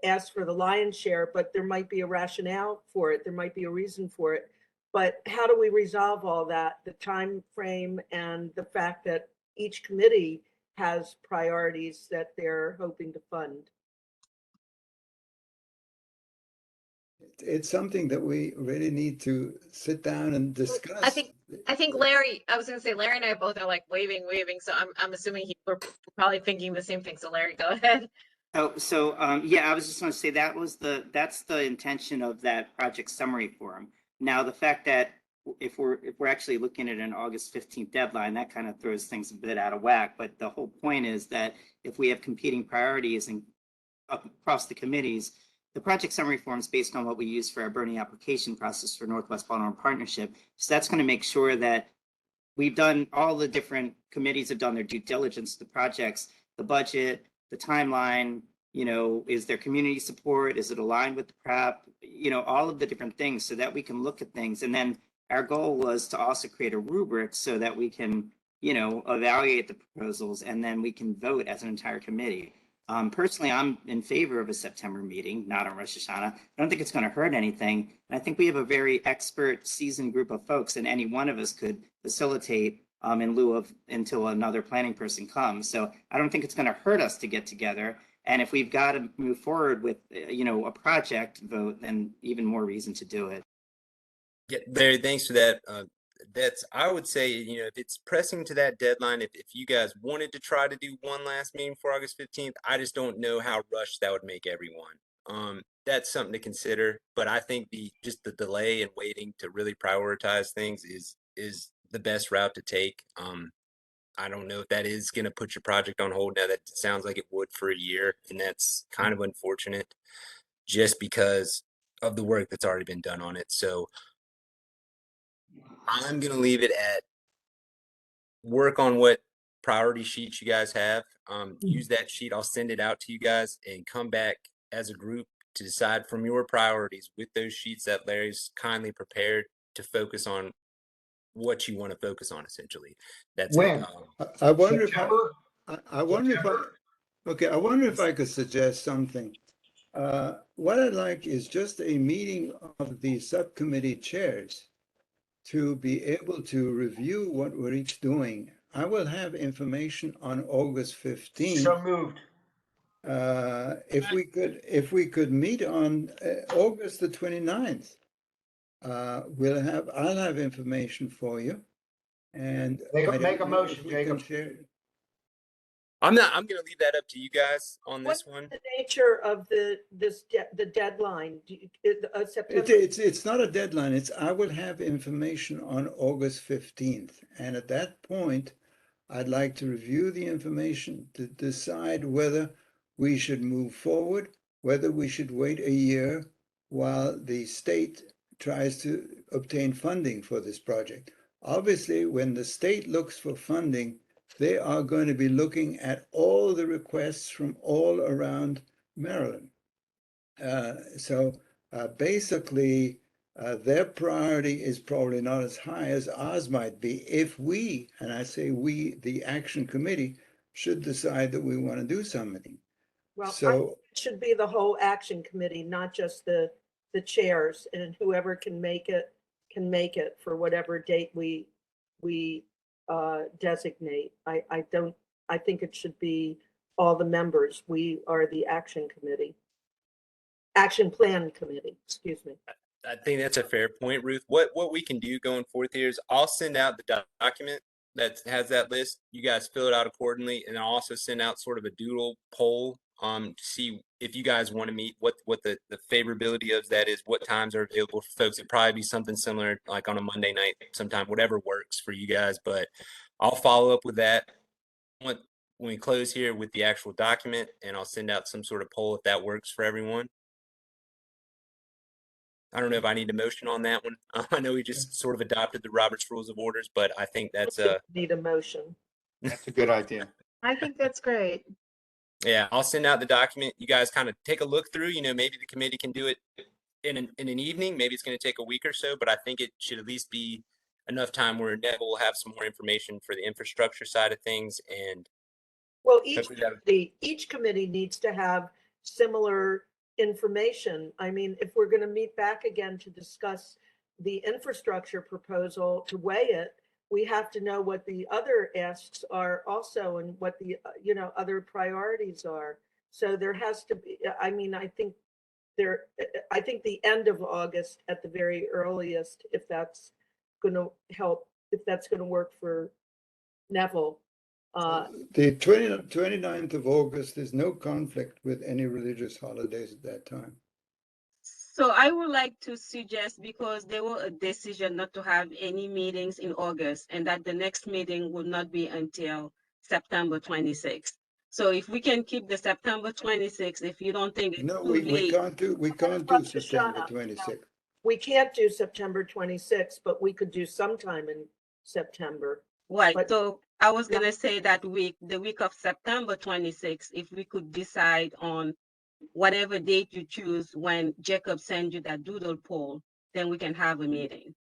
[SPEAKER 9] ask for the lion's share, but there might be a rationale for it. There might be a reason for it. But how do we resolve all that? The time frame and the fact that each committee has priorities that they're hoping to fund.
[SPEAKER 10] It's something that we really need to sit down and discuss.
[SPEAKER 18] I think Larry, I was gonna say Larry and I both are like waving. So I'm assuming we're probably thinking the same thing. So Larry, go ahead.
[SPEAKER 17] Oh, so yeah, I was just going to say that's the intention of that project summary forum. Now, the fact that if we're actually looking at an August 15th deadline, that kind of throws things a bit out of whack. But the whole point is that if we have competing priorities and across the committees, the project summary form is based on what we use for our Bernie application process for Northwest Baltimore Partnership. So that's going to make sure that we've done, all the different committees have done their due diligence, the projects, the budget, the timeline, is there community support? Is it aligned with the prep? All of the different things so that we can look at things. And then our goal was to also create a rubric so that we can, evaluate the proposals and then we can vote as an entire committee. Personally, I'm in favor of a September meeting, not on Rosh Hashanah. I don't think it's going to hurt anything. And I think we have a very expert, seasoned group of folks, and any one of us could facilitate in lieu of until another planning person comes. So I don't think it's going to hurt us to get together. And if we've got to move forward with, a project vote, then even more reason to do it.
[SPEAKER 1] Yeah, Larry, thanks for that. I would say, if it's pressing to that deadline, if you guys wanted to try to do one last meeting for August 15th, I just don't know how rushed that would make everyone. That's something to consider, but I think just the delay and waiting to really prioritize things is the best route to take. I don't know if that is going to put your project on hold. Now that sounds like it would for a year, and that's kind of unfortunate just because of the work that's already been done on it. So I'm going to leave it at work on what priority sheets you guys have. Use that sheet. I'll send it out to you guys and come back as a group to decide from your priorities with those sheets that Larry's kindly prepared to focus on what you want to focus on, essentially. That's
[SPEAKER 7] When?
[SPEAKER 1] it.
[SPEAKER 10] I wonder
[SPEAKER 7] September?
[SPEAKER 10] I wonder I wonder if I could suggest something. What I'd like is just a meeting of the subcommittee chairs to be able to review what we're each doing. I will have information on August 15th.
[SPEAKER 7] So moved.
[SPEAKER 10] If we could meet on August the 29th, I'll have information for you. And
[SPEAKER 7] Make
[SPEAKER 10] I
[SPEAKER 7] a
[SPEAKER 10] don't know
[SPEAKER 7] motion,
[SPEAKER 10] if we can
[SPEAKER 7] Jacob.
[SPEAKER 10] share.
[SPEAKER 1] I'm going to leave that up to you guys on this
[SPEAKER 9] What's
[SPEAKER 1] one.
[SPEAKER 9] the nature of the deadline? September?
[SPEAKER 10] It's not a deadline. I will have information on August 15th. And at that point, I'd like to review the information to decide whether we should move forward, whether we should wait a year while the state tries to obtain funding for this project. Obviously, when the state looks for funding, they are going to be looking at all the requests from all around Maryland. Basically, their priority is probably not as high as ours might be if we, and I say we, the action committee, should decide that we want to do something.
[SPEAKER 9] Well, I
[SPEAKER 10] So
[SPEAKER 9] think it should be the whole action committee, not just the chairs, and whoever can make it for whatever date we designate. I think it should be all the members. We are the action plan committee, excuse me.
[SPEAKER 1] I think that's a fair point, Ruth. What we can do going forth here is I'll send out the document that has that list. You guys fill it out accordingly, and I'll also send out sort of a doodle poll see if you guys want to meet, what the favorability of that is, what times are available for folks. It'd probably be something similar, like on a Monday night sometime, whatever works for you guys. But I'll follow up with that when we close here with the actual document, and I'll send out some sort of poll if that works for everyone. I don't know if I need a motion on that one. I know we just sort of adopted the Robert's Rules of Orders, but I think that's
[SPEAKER 9] Need a motion.
[SPEAKER 8] That's a good idea.
[SPEAKER 9] I think that's great.
[SPEAKER 1] yeah, I'll send out the document. You guys kind of take a look through, maybe the committee can do it in an evening. Maybe it's going to take a week or so, but I think it should at least be enough time where Neville will have some more information for the infrastructure side of things. And
[SPEAKER 9] Well,
[SPEAKER 1] hopefully that-
[SPEAKER 9] each committee needs to have similar information. I mean, if we're going to meet back again to discuss the infrastructure proposal, to weigh it, we have to know what the other asks are also, and what the, other priorities are. So there has to be, I mean, I think the end of August at the very earliest, if that's going to help, if that's going to work for Neville.
[SPEAKER 10] The 29th of August, there's no conflict with any religious holidays at that time.
[SPEAKER 11] So I would like to suggest, because there was a decision not to have any meetings in August, and that the next meeting will not be until September 26th. So if we can keep the September 26th, if you don't think it's
[SPEAKER 10] No,
[SPEAKER 11] too
[SPEAKER 10] we
[SPEAKER 11] late.
[SPEAKER 10] can't do September 26th.
[SPEAKER 9] We can't do September 26th, but we could do sometime in September.
[SPEAKER 11] Right,
[SPEAKER 9] But-
[SPEAKER 11] so I was gonna say that the week of September 26th, if we could decide on whatever date you choose when Jacob sends you that doodle poll, then we can have a meeting.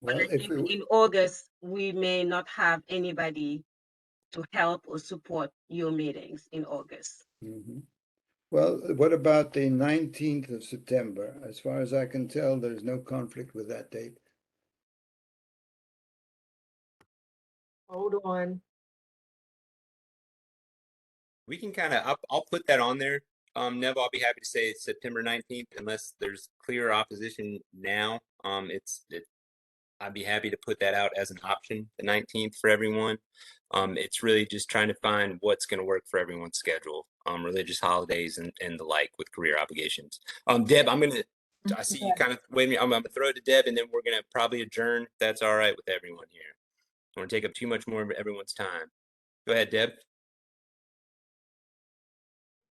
[SPEAKER 10] Well,
[SPEAKER 11] But I
[SPEAKER 10] if
[SPEAKER 11] think in August, we may not have anybody to help or support your meetings in August.
[SPEAKER 10] Mhm. Well, what about the 19th of September? As far as I can tell, there's no conflict with that date.
[SPEAKER 9] Hold on.
[SPEAKER 1] we can kind of, I'll put that on there. Neville, I'll be happy to say it's September 19th, unless there's clear opposition now. I'd be happy to put that out as an option, the 19th for everyone. It's really just trying to find what's going to work for everyone's schedule, religious holidays and the like with career obligations. Deb, I see you kind of waiting. I'm going to throw it to Deb, and then we're going to probably adjourn. If that's all right with everyone here. I want to take up too much more of everyone's time. Go ahead, Deb.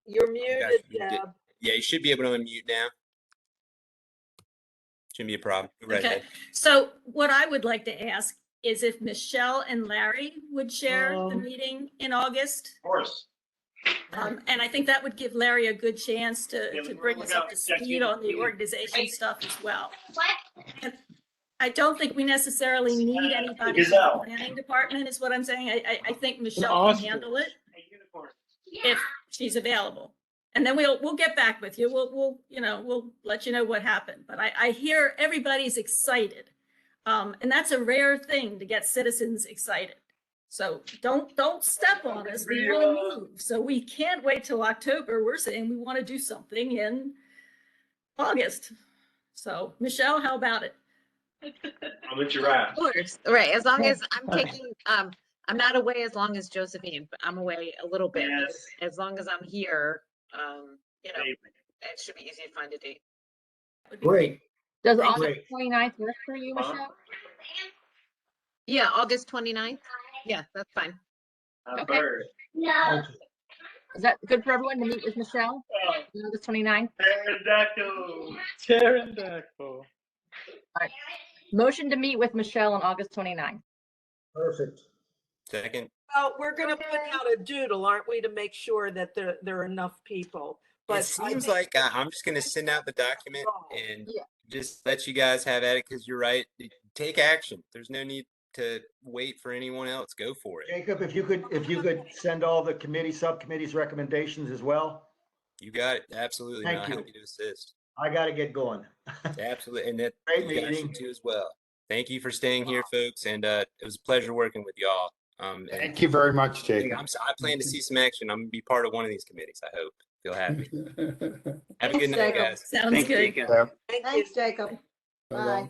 [SPEAKER 9] You're
[SPEAKER 1] You
[SPEAKER 9] muted,
[SPEAKER 1] guys should be-
[SPEAKER 9] Deb.
[SPEAKER 1] Yeah, you should be able to unmute now. Shouldn't be a problem. Go right
[SPEAKER 14] Okay,
[SPEAKER 1] ahead.
[SPEAKER 14] so what I would like to ask is if Michelle and Larry would share the meeting in August.
[SPEAKER 20] Of course.
[SPEAKER 14] And I think that would give Larry a good chance to bring us up to speed on the organization stuff as well. And I don't think we necessarily need anybody from the planning department, is what I'm saying. I think Michelle can handle it if she's available. And then we'll get back with you. We'll let you know what happened. But I hear everybody's excited. And that's a rare thing, to get citizens excited. So don't step on us. We want to move. So we can't wait till October. We're saying we want to do something in August. So Michelle, how about it?
[SPEAKER 20] I'm a giraffe.
[SPEAKER 18] Of course, right, as long as I'm taking, I'm not away as long as Josephine, but I'm away a little bit.
[SPEAKER 20] Yes.
[SPEAKER 18] As long as I'm here, it should be easy to find a date.
[SPEAKER 7] Great.
[SPEAKER 5] Does
[SPEAKER 7] Great.
[SPEAKER 5] August 29th work for you, Michelle?
[SPEAKER 18] Yeah, August 29th. Yeah, that's fine.
[SPEAKER 5] Okay.
[SPEAKER 20] No.
[SPEAKER 5] Is that good for everyone to meet with Michelle on August 29th?
[SPEAKER 20] Pterodactyl. Pterodactyl.
[SPEAKER 5] Motion to meet with Michelle on August 29th.
[SPEAKER 7] Perfect.
[SPEAKER 1] Second.
[SPEAKER 9] Well, we're going to put out a doodle, aren't we, to make sure that there are enough people. But
[SPEAKER 1] It seems like I'm just going to send out the document and just let you guys have at it, because you're right. Take action. There's no need to wait for anyone else. Go for it.
[SPEAKER 7] Jacob, if you could send all the subcommittees recommendations as well.
[SPEAKER 1] You got it. Absolutely.
[SPEAKER 7] Thank
[SPEAKER 1] No,
[SPEAKER 7] you.
[SPEAKER 1] happy to assist.
[SPEAKER 7] I got to get going.
[SPEAKER 1] Absolutely. And that
[SPEAKER 7] Great
[SPEAKER 1] you guys
[SPEAKER 7] meeting.
[SPEAKER 1] should too as well. Thank you for staying here, folks. And it was a pleasure working with y'all. And
[SPEAKER 8] Thank you very much, Jacob.
[SPEAKER 1] I plan to see some action. I'm going to be part of one of these committees, I hope. Feel happy. Have a
[SPEAKER 6] Thanks,
[SPEAKER 1] good night,
[SPEAKER 6] Jacob.
[SPEAKER 1] guys.
[SPEAKER 14] Sounds
[SPEAKER 17] Thank
[SPEAKER 14] good.
[SPEAKER 17] you.
[SPEAKER 9] thank you.
[SPEAKER 6] Thanks, Jacob.
[SPEAKER 10] Bye-bye.
[SPEAKER 6] Bye.